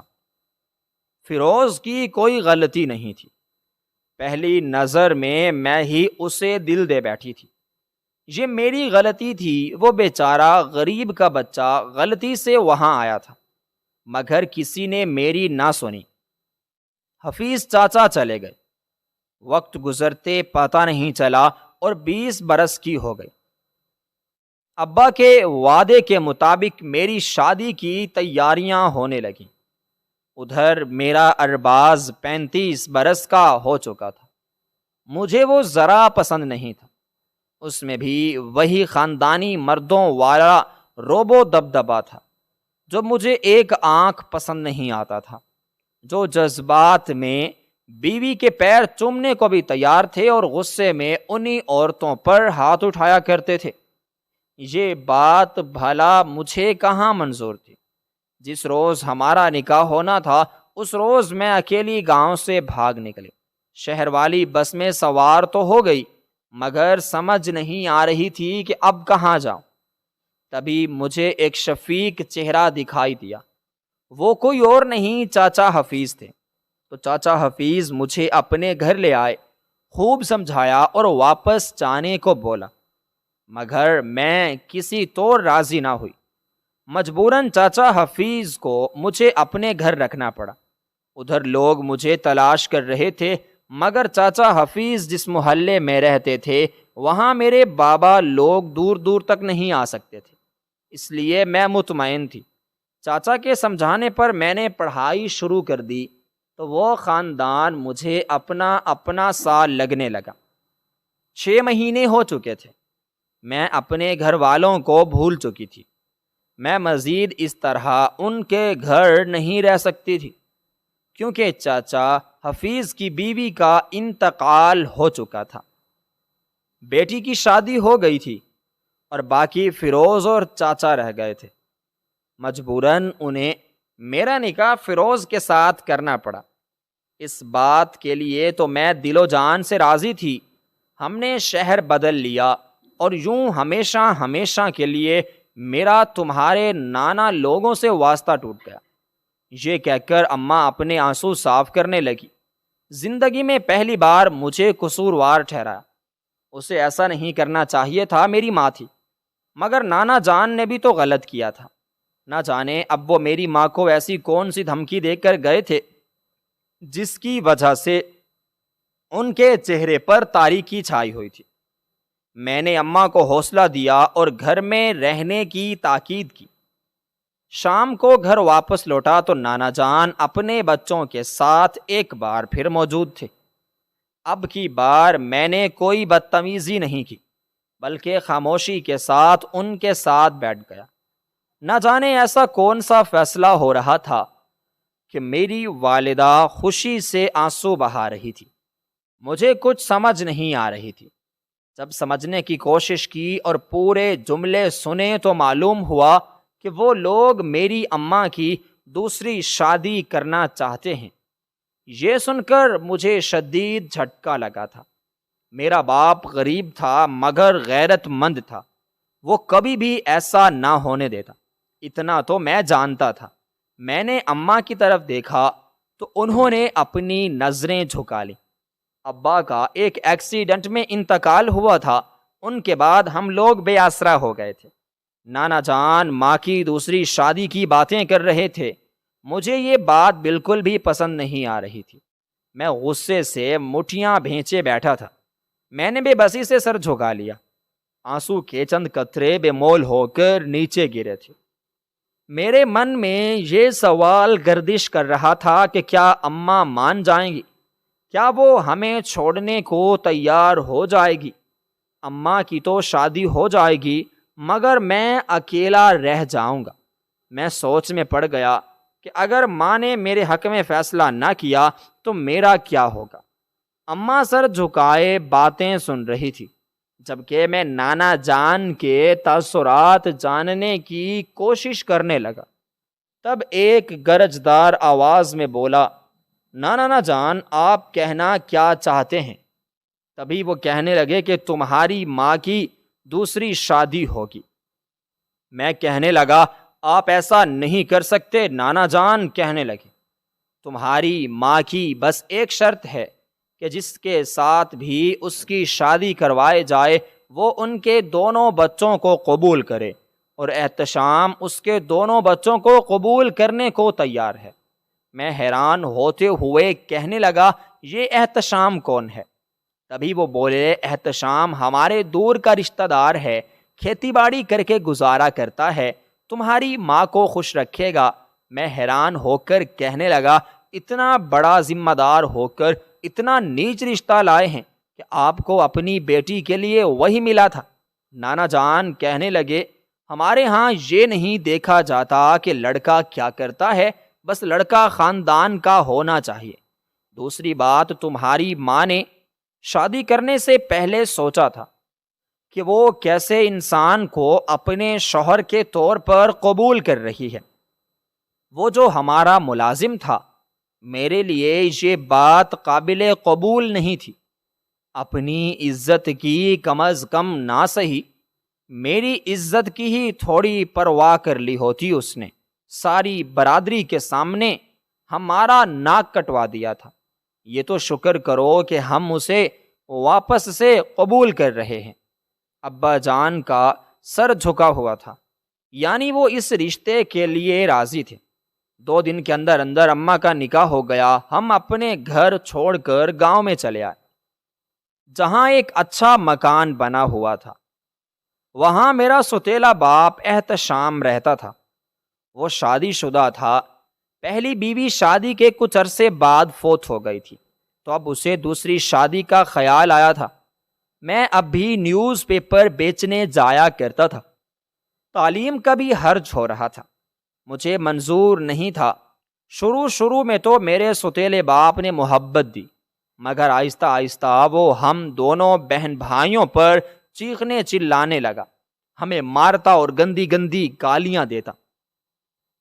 فیروز کی کوئی غلطی نہیں تھی، پہلی نظر میں ہی اسے دل دے بیٹھی تھی۔ یہ میری غلطی تھی، وہ بیچارہ غریب کا بچہ غلطی سے وہاں آیا تھا، مگر کسی نے میری نہ سنی۔ حفیظ چاچا چلے گئے، وقت گزرتے پتہ نہیں چلا اور 20 برس کی ہو گئی۔ ابا کے وعدے کے مطابق میری شادی کی تیاریاں ہونے لگیں۔ ادھر میرا ارباز 35 برس کا ہو چکا تھا، مجھے وہ ذرا پسند نہیں تھا، اس میں بھی وہی خاندانی مردوں والا روب و دبدبا تھا جو مجھے ایک آنکھ پسند نہیں آتا تھا، جو جذبات میں بیوی کے پیر چومنے کو بھی تیار تھے اور غصے میں انہی عورتوں پر ہاتھ اٹھایا کرتے تھے۔ یہ بات بھلا مجھے کہاں منظور تھی؟ جس روز ہمارا نکاح ہونا تھا اس روز میں اکیلی گاؤں سے بھاگ نکلی۔ شہر والی بس میں سوار تو ہو گئی، مگر سمجھ نہیں آ رہی تھی کہ اب کہاں جاؤں۔ تبھی مجھے ایک شفیق چہرہ دکھائی دیا، وہ کوئی اور نہیں چاچا حفیظ تھے۔ تو چاچا حفیظ مجھے اپنے گھر لے آئے، خوب سمجھایا اور واپس جانے کو بولا، مگر میں کسی طور راضی نہ ہوئی۔ مجبوراً چاچا حفیظ کو مجھے اپنے گھر رکھنا پڑا۔ ادھر لوگ مجھے تلاش کر رہے تھے، مگر چاچا حفیظ جس محلے میں رہتے تھے وہاں میرے بابا لوگ دور دور تک نہیں آ سکتے تھے، اس لیے میں مطمئن تھی۔ چاچا کے سمجھانے پر میں نے پڑھائی شروع کر دی تو وہ خاندان مجھے اپنا سا لگنے لگا۔ 6 مہینے ہو چکے تھے، میں اپنے گھر والوں کو بھول چکی تھی۔ میں مزید اس طرح ان کے گھر نہیں رہ سکتی تھی، کیونکہ چاچا حفیظ کی بیوی کا انتقال ہو چکا تھا، بیٹی کی شادی ہو گئی تھی اور باقی فیروز اور چاچا رہ گئے تھے۔ مجبوراً انہیں میرا نکاح فیروز کے ساتھ کرنا پڑا۔ اس بات کے لیے تو میں دل و جان سے راضی تھی۔ ہم نے شہر بدل لیا اور یوں ہمیشہ ہمیشہ کے لیے میرا تمہارے نانا لوگوں سے واسطہ ٹوٹ گیا۔ یہ کہہ کر اماں اپنے آنسو صاف کرنے لگی۔ زندگی میں پہلی بار مجھے قصوروار ٹھہرایا، اسے ایسا نہیں کرنا چاہیے تھا، میری ماں تھی، مگر نانا جان نے بھی تو غلط کیا تھا۔ نہ جانے اب وہ میری ماں کو ایسی کون سی دھمکی دے کر گئے تھے جس کی وجہ سے ان کے چہرے پر تاریکی چھائی ہوئی تھی۔ میں نے اماں کو حوصلہ دیا اور گھر میں رہنے کی تاکید کی۔ شام کو گھر واپس لوٹا تو نانا جان اپنے بچوں کے ساتھ ایک بار پھر موجود تھے۔ اب کی بار میں نے کوئی بدتمیزی نہیں کی، بلکہ خاموشی کے ساتھ ان کے ساتھ بیٹھ گیا۔ نہ جانے ایسا کون سا فیصلہ ہو رہا تھا کہ میری والدہ خوشی سے آنسو بہا رہی تھی، مجھے کچھ سمجھ نہیں آ رہی تھی۔ جب سمجھنے کی کوشش کی اور پورے جملے سنے تو معلوم ہوا کہ وہ لوگ میری اماں کی دوسری شادی کرنا چاہتے ہیں۔ یہ سن کر مجھے شدید جھٹکا لگا تھا۔ میرا باپ غریب تھا مگر غیرت مند تھا، وہ کبھی بھی ایسا نہ ہونے دیتا، اتنا تو میں جانتا تھا۔ میں نے اماں کی طرف دیکھا تو انہوں نے اپنی نظریں جھکا لیں۔ ابا کا ایک ایکسیڈنٹ میں انتقال ہوا تھا، ان کے بعد ہم لوگ بے آسرا ہو گئے تھے۔ نانا جان ماں کی دوسری شادی کی باتیں کر رہے تھے، مجھے یہ بات بالکل بھی پسند نہیں آ رہی تھی۔ میں غصے سے مٹھیاں بھینچے بیٹھا تھا۔ میں نے بے بسی سے سر جھکا لیا، آنسو کے چند قطرے بے مول ہو کر نیچے گرے تھے۔ میرے من میں یہ سوال گردش کر رہا تھا کہ کیا اماں مان جائیں گی؟ کیا وہ ہمیں چھوڑنے کو تیار ہو جائے گی؟ اماں کی تو شادی ہو جائے گی مگر میں اکیلا رہ جاؤں گا۔ میں سوچ میں پڑ گیا کہ اگر ماں نے میرے حق میں فیصلہ نہ کیا تو میرا کیا ہوگا؟ اماں سر جھکائے باتیں سن رہی تھی، جبکہ میں نانا جان کے تاثرات جاننے کی کوشش کرنے لگا۔ تب ایک گرجدار آواز میں بولا، نانا جان آپ کہنا کیا چاہتے ہیں؟ تبھی وہ کہنے لگے کہ تمہاری ماں کی دوسری شادی ہوگی۔ میں کہنے لگا آپ ایسا نہیں کر سکتے نانا جان۔ کہنے لگے تمہاری ماں کی بس ایک شرط ہے کہ جس کے ساتھ بھی اس کی شادی کروائے جائے وہ ان کے دونوں بچوں کو قبول کرے، اور احتشام اس کے دونوں بچوں کو قبول کرنے کو تیار ہے۔ میں حیران ہوتے ہوئے کہنے لگا یہ احتشام کون ہے؟ تبھی وہ بولے احتشام ہمارے دور کا رشتہ دار ہے، کھیتی باڑی کر کے گزارا کرتا ہے، تمہاری ماں کو خوش رکھے گا۔ میں حیران ہو کر کہنے لگا اتنا بڑا ذمہ دار ہو کر اتنا نیچ رشتہ لائے ہیں کہ آپ کو اپنی بیٹی کے لیے وہی ملا تھا۔ نانا جان کہنے لگے ہمارے ہاں یہ نہیں دیکھا جاتا کہ لڑکا کیا کرتا ہے، بس لڑکا خاندان کا ہونا چاہیے۔ دوسری بات، تمہاری ماں نے شادی کرنے سے پہلے سوچا تھا کہ وہ کیسے انسان کو اپنے شوہر کے طور پر قبول کر رہی ہے۔ وہ جو ہمارا ملازم تھا، میرے لیے یہ بات قابل قبول نہیں تھی۔ اپنی عزت کی کم از کم نہ سہی میری عزت کی ہی تھوڑی پرواہ کر لی ہوتی اس نے۔ ساری برادری کے سامنے ہمارا ناک کٹوا دیا تھا۔ یہ تو شکر کرو کہ ہم اسے واپس سے قبول کر رہے ہیں۔ ابا جان کا سر جھکا ہوا تھا، یعنی وہ اس رشتے کے لیے راضی تھے۔ 2 دن کے اندر اندر اماں کا نکاح ہو گیا۔ ہم اپنے گھر چھوڑ کر گاؤں میں چلے آئے، جہاں ایک اچھا مکان بنا ہوا تھا۔ وہاں میرا سوتیلا باپ احتشام رہتا تھا۔ وہ شادی شدہ تھا، پہلی بیوی شادی کے کچھ عرصے بعد فوت ہو گئی تھی، تو اب اسے دوسری شادی کا خیال آیا تھا۔ میں اب بھی نیوز پیپر بیچنے جایا کرتا تھا۔ تعلیم کا بھی حرج ہو رہا تھا، مجھے منظور نہیں تھا۔ شروع میں تو میرے سوتیلے باپ نے محبت دی، مگر آہستہ آہستہ وہ ہم دونوں بہن بھائیوں پر چیخنے چلانے لگا، ہمیں مارتا اور گندی گندی گالیاں دیتا۔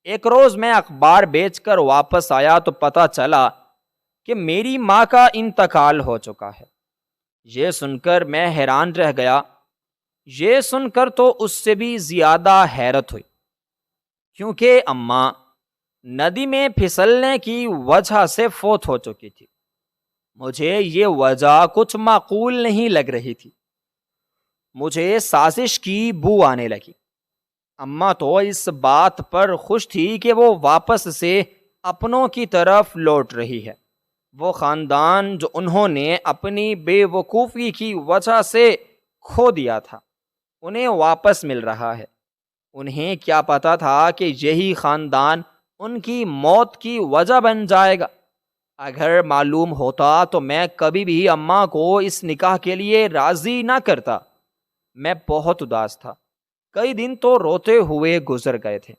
ایک روز میں اخبار بیچ کر واپس آیا تو پتہ چلا کہ میری ماں کا انتقال ہو چکا ہے۔ یہ سن کر میں حیران رہ گیا۔ یہ سن کر تو اس سے بھی زیادہ حیرت ہوئی، کیونکہ اماں ندی میں پھسلنے کی وجہ سے فوت ہو چکی تھی۔ مجھے یہ وجہ کچھ معقول نہیں لگ رہی تھی۔ مجھے سازش کی بو آنے لگی۔ اماں تو اس بات پر خوش تھی کہ وہ واپس سے اپنوں کی طرف لوٹ رہی ہے۔ وہ خاندان جو انہوں نے اپنی بے وقوفی کی وجہ سے کھو دیا تھا، انہیں واپس مل رہا ہے۔ انہیں کیا پتا تھا کہ یہی خاندان ان کی موت کی وجہ بن جائے گا۔ اگر معلوم ہوتا تو میں کبھی بھی اماں کو اس نکاح کے لیے راضی نہ کرتا۔ میں بہت اداس تھا، کئی دن تو روتے ہوئے گزر گئے تھے۔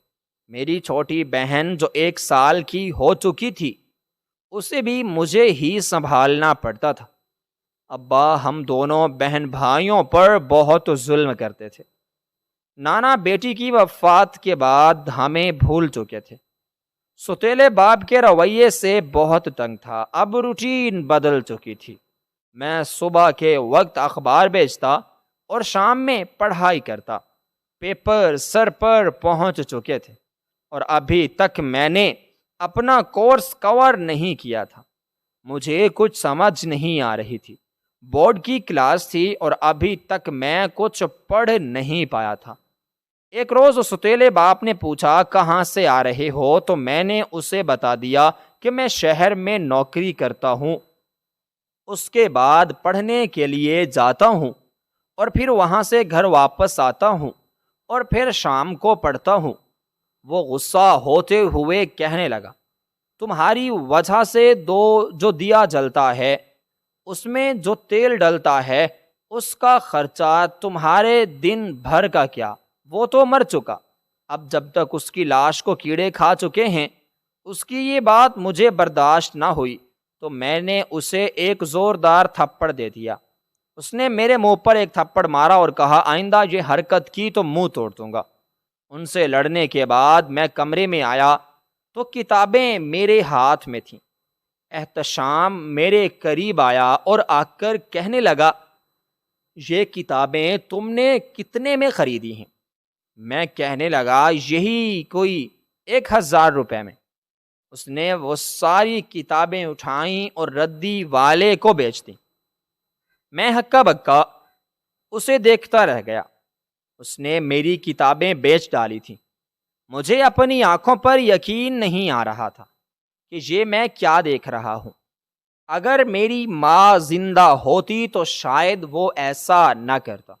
میری چھوٹی بہن جو 1 سال کی ہو چکی تھی، اسے بھی مجھے ہی سنبھالنا پڑتا تھا۔ ابا ہم دونوں بہن بھائیوں پر بہت ظلم کرتے تھے۔ نانا بیٹی کی وفات کے بعد ہمیں بھول چکے تھے۔ ستیلے باپ کے رویے سے بہت تنگ تھا۔ اب روٹین بدل چکی تھی۔ میں صبح کے وقت اخبار بیچتا اور شام میں پڑھائی کرتا۔ پیپر سر پر پہنچ چکے تھے اور ابھی تک میں نے اپنا کورس کور نہیں کیا تھا۔ مجھے کچھ سمجھ نہیں آ رہی تھی۔ بورڈ کی کلاس تھی اور ابھی تک میں کچھ پڑھ نہیں پایا تھا۔ ایک روز ستیلے باپ نے پوچھا کہاں سے آ رہے ہو، تو میں نے اسے بتا دیا کہ میں شہر میں نوکری کرتا ہوں، اس کے بعد پڑھنے کے لیے جاتا ہوں اور پھر وہاں سے گھر واپس آتا ہوں اور پھر شام کو پڑھتا ہوں۔ وہ غصہ ہوتے ہوئے کہنے لگا، تمہاری وجہ سے جو دیا جلتا ہے، اس میں جو تیل ڈلتا ہے، اس کا خرچہ تمہارے دن بھر کا کیا؟ وہ تو مر چکا۔ اب جب تک اس کی لاش کو کیڑے کھا چکے ہیں، اس کی یہ بات مجھے برداشت نہ ہوئی تو میں نے اسے ایک زوردار تھپڑ دے دیا۔ اس نے میرے منہ پر ایک تھپڑ مارا اور کہا، آئندہ یہ حرکت کی تو منہ توڑ دوں گا۔ ان سے لڑنے کے بعد میں کمرے میں آیا تو کتابیں میرے ہاتھ میں تھیں۔ احتشام میرے قریب آیا اور آ کر کہنے لگا، یہ کتابیں تم نے کتنے میں خریدی ہیں؟ میں کہنے لگا، یہی کوئی 1000 روپے میں۔ اس نے وہ ساری کتابیں اٹھائیں اور ردی والے کو بیچ دیں۔ میں ہکا بکا اسے دیکھتا رہ گیا۔ اس نے میری کتابیں بیچ ڈالی تھیں۔ مجھے اپنی آنکھوں پر یقین نہیں آ رہا تھا کہ یہ میں کیا دیکھ رہا ہوں۔ اگر میری ماں زندہ ہوتی تو شاید وہ ایسا نہ کرتا،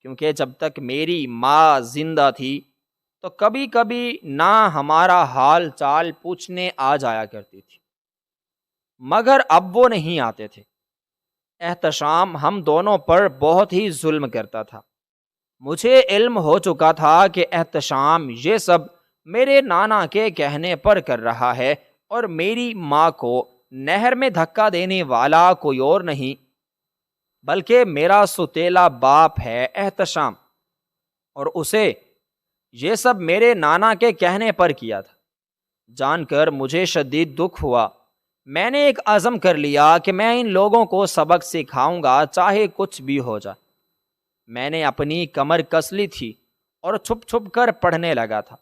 کیونکہ جب تک میری ماں زندہ تھی تو کبھی کبھی نہ ہمارا حال چال پوچھنے آ جایا کرتی تھی، مگر اب وہ نہیں آتے تھے۔ احتشام ہم دونوں پر بہت ہی ظلم کرتا تھا۔ مجھے علم ہو چکا تھا کہ احتشام یہ سب میرے نانا کے کہنے پر کر رہا ہے، اور میری ماں کو نہر میں دھکا دینے والا کوئی اور نہیں بلکہ میرا ستیلا باپ ہے احتشام، اور اسے یہ سب میرے نانا کے کہنے پر کیا تھا۔ جان کر مجھے شدید دکھ ہوا۔ میں نے ایک عزم کر لیا کہ میں ان لوگوں کو سبق سکھاؤں گا، چاہے کچھ بھی ہو جائے۔ میں نے اپنی کمر کس لی تھی اور چھپ چھپ کر پڑھنے لگا تھا۔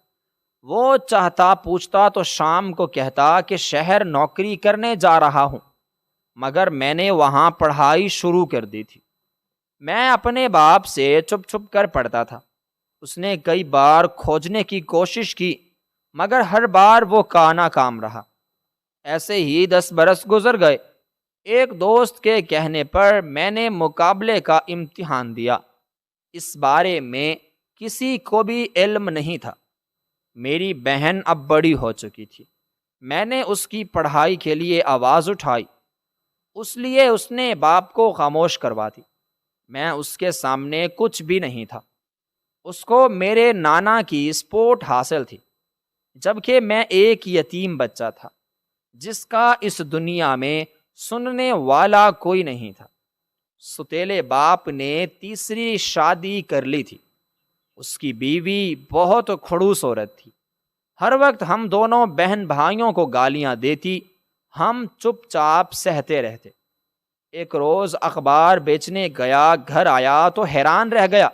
وہ چاہتا پوچھتا تو شام کو کہتا کہ شہر نوکری کرنے جا رہا ہوں، مگر میں نے وہاں پڑھائی شروع کر دی تھی۔ میں اپنے باپ سے چھپ چھپ کر پڑھتا تھا۔ اس نے کئی بار کھوجنے کی کوشش کی، مگر ہر بار وہ ناکام رہا۔ ایسے ہی 10 برس گزر گئے۔ ایک دوست کے کہنے پر میں نے مقابلے کا امتحان دیا۔ اس بارے میں کسی کو بھی علم نہیں تھا۔ میری بہن اب بڑی ہو چکی تھی۔ میں نے اس کی پڑھائی کے لیے آواز اٹھائی، اس لیے اس نے باپ کو خاموش کروا دی۔ میں اس کے سامنے کچھ بھی نہیں تھا۔ اس کو میرے نانا کی سپورٹ حاصل تھی، جبکہ میں ایک یتیم بچہ تھا جس کا اس دنیا میں سننے والا کوئی نہیں تھا۔ ستیلے باپ نے تیسری شادی کر لی تھی۔ اس کی بیوی بہت کھڑوس عورت تھی۔ ہر وقت ہم دونوں بہن بھائیوں کو گالیاں دیتی، ہم چپ چاپ سہتے رہتے۔ ایک روز اخبار بیچنے گیا، گھر آیا تو حیران رہ گیا،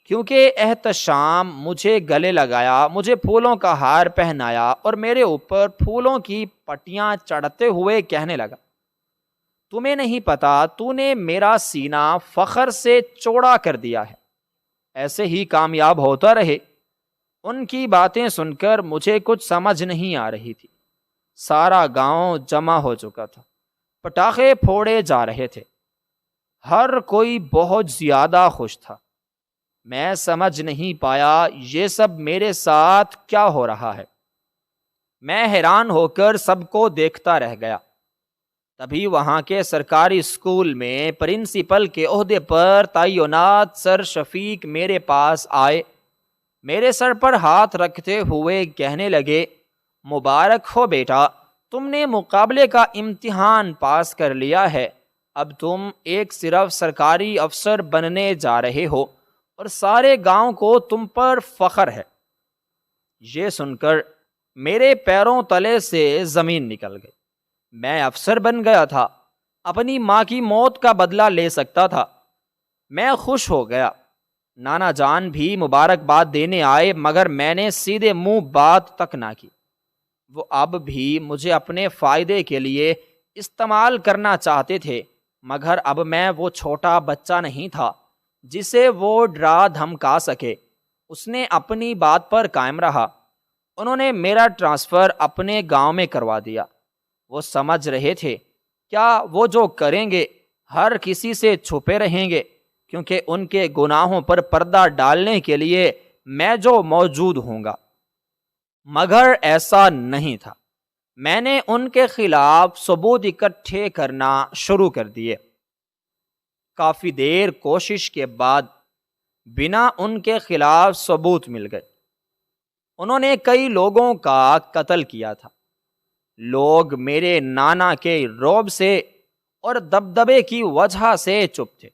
کیونکہ احتشام مجھے گلے لگایا، مجھے پھولوں کا ہار پہنایا اور میرے اوپر پھولوں کی پٹیاں چڑھتے ہوئے کہنے لگا، تمہیں نہیں پتا تو نے میرا سینہ فخر سے چوڑا کر دیا ہے، ایسے ہی کامیاب ہوتا رہے۔ ان کی باتیں سن کر مجھے کچھ سمجھ نہیں آ رہی تھی۔ سارا گاؤں جمع ہو چکا تھا، پٹاخے پھوڑے جا رہے تھے، ہر کوئی بہت زیادہ خوش تھا۔ میں سمجھ نہیں پایا یہ سب میرے ساتھ کیا ہو رہا ہے۔ میں حیران ہو کر سب کو دیکھتا رہ گیا۔ تبھی وہاں کے سرکاری اسکول میں پرنسپل کے عہدے پر تعینات سر شفیق میرے پاس آئے۔ میرے سر پر ہاتھ رکھتے ہوئے کہنے لگے، مبارک ہو بیٹا، تم نے مقابلے کا امتحان پاس کر لیا ہے، اب تم ایک صرف سرکاری افسر بننے جا رہے ہو اور سارے گاؤں کو تم پر فخر ہے۔ یہ سن کر میرے پیروں تلے سے زمین نکل گئی۔ میں افسر بن گیا تھا، اپنی ماں کی موت کا بدلہ لے سکتا تھا۔ میں خوش ہو گیا۔ نانا جان بھی مبارکباد دینے آئے، مگر میں نے سیدھے منہ بات تک نہ کی۔ وہ اب بھی مجھے اپنے فائدے کے لیے استعمال کرنا چاہتے تھے، مگر اب میں وہ چھوٹا بچہ نہیں تھا جسے وہ ڈرا دھمکا سکے۔ اس نے اپنی بات پر قائم رہا۔ انہوں نے میرا ٹرانسفر اپنے گاؤں میں کروا دیا۔ وہ سمجھ رہے تھے کیا وہ جو کریں گے ہر کسی سے چھپے رہیں گے، کیونکہ ان کے گناہوں پر پردہ ڈالنے کے لیے میں جو موجود ہوں گا۔ مگر ایسا نہیں تھا۔ میں نے ان کے خلاف ثبوت اکٹھے کرنا شروع کر دیے۔ کافی دیر کوشش کے بعد بنا ان کے خلاف ثبوت مل گئے۔ انہوں نے کئی لوگوں کا قتل کیا تھا۔ لوگ میرے نانا کے رعب سے اور دبدبے کی وجہ سے چپ تھے،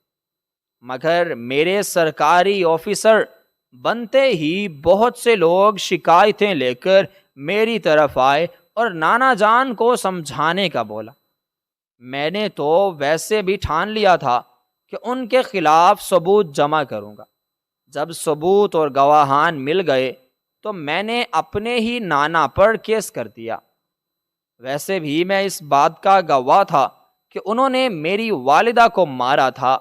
مگر میرے سرکاری آفیسر بنتے ہی بہت سے لوگ شکایتیں لے کر میری طرف آئے اور نانا جان کو سمجھانے کا بولا۔ میں نے تو ویسے بھی ٹھان لیا تھا کہ ان کے خلاف ثبوت جمع کروں گا۔ جب ثبوت اور گواہان مل گئے تو میں نے اپنے ہی نانا پر کیس کر دیا۔ ویسے بھی میں اس بات کا گواہ تھا کہ انہوں نے میری والدہ کو مارا تھا۔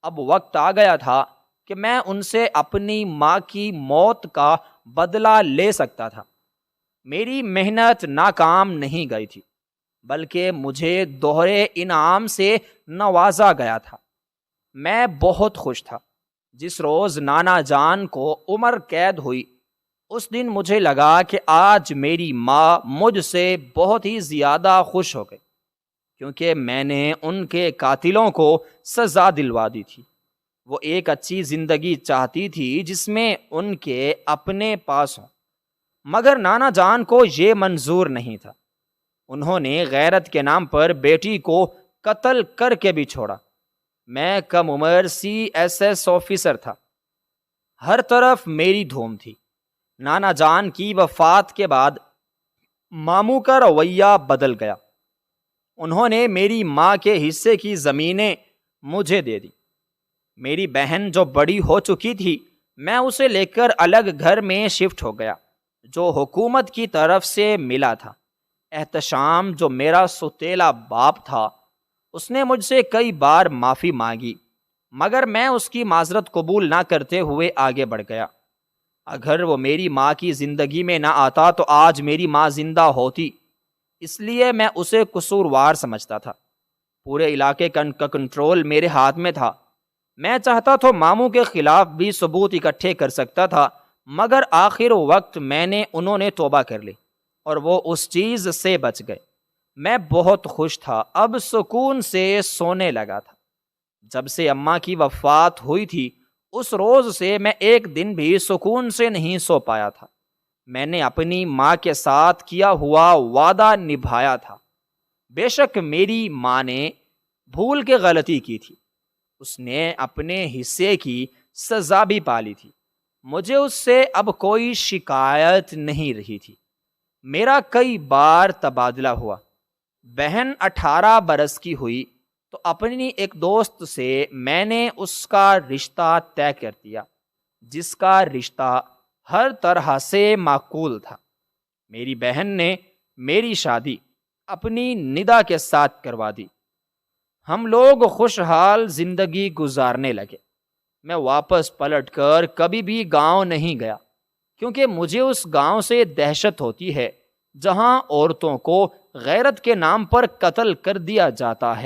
اب وقت آ گیا تھا کہ میں ان سے اپنی ماں کی موت کا بدلہ لے سکتا تھا۔ میری محنت ناکام نہیں گئی تھی، بلکہ مجھے دوہرے انعام سے نوازا گیا تھا۔ میں بہت خوش تھا۔ جس روز نانا جان کو عمر قید ہوئی، اس دن مجھے لگا کہ آج میری ماں مجھ سے بہت ہی زیادہ خوش ہو گئی، کیونکہ میں نے ان کے قاتلوں کو سزا دلوا دی تھی۔ وہ ایک اچھی زندگی چاہتی تھی جس میں ان کے اپنے پاس ہوں، مگر نانا جان کو یہ منظور نہیں تھا۔ انہوں نے غیرت کے نام پر بیٹی کو قتل کر کے بھی چھوڑا۔ میں کم عمر CSS آفیسر تھا۔ ہر طرف میری دھوم تھی۔ نانا جان کی وفات کے بعد ماموں کا رویہ بدل گیا۔ انہوں نے میری ماں کے حصے کی زمینیں مجھے دے دی۔ میری بہن جو بڑی ہو چکی تھی، میں اسے لے کر الگ گھر میں شفٹ ہو گیا جو حکومت کی طرف سے ملا تھا۔ احتشام جو میرا ستیلا باپ تھا، اس نے مجھ سے کئی بار معافی مانگی، مگر میں اس کی معذرت قبول نہ کرتے ہوئے آگے بڑھ گیا۔ اگر وہ میری ماں کی زندگی میں نہ آتا تو آج میری ماں زندہ ہوتی، اس لیے میں اسے قصوروار سمجھتا تھا۔ پورے علاقے کا کنٹرول میرے ہاتھ میں تھا۔ میں چاہتا تو ماموں کے خلاف بھی ثبوت اکٹھے کر سکتا تھا، مگر آخر وقت انہوں نے توبہ کر لی اور وہ اس چیز سے بچ گئے۔ میں بہت خوش تھا، اب سکون سے سونے لگا تھا۔ جب سے اماں کی وفات ہوئی تھی، اس روز سے میں ایک دن بھی سکون سے نہیں سو پایا تھا۔ میں نے اپنی ماں کے ساتھ کیا ہوا وعدہ نبھایا تھا۔ بے شک میری ماں نے بھول کے غلطی کی تھی، اس نے اپنے حصے کی سزا بھی پالی تھی۔ مجھے اس سے اب کوئی شکایت نہیں رہی تھی۔ میرا کئی بار تبادلہ ہوا۔ بہن 18 برس کی ہوئی تو اپنی ایک دوست سے میں نے اس کا رشتہ طے کر دیا، جس کا رشتہ ہر طرح سے معقول تھا۔ میری بہن نے میری شادی اپنی ندا کے ساتھ کروا دی۔ ہم لوگ خوشحال زندگی گزارنے لگے۔ میں واپس پلٹ کر کبھی بھی گاؤں نہیں گیا، کیونکہ مجھے اس گاؤں سے دہشت ہوتی ہے جہاں عورتوں کو غیرت کے نام پر قتل کر دیا جاتا ہے۔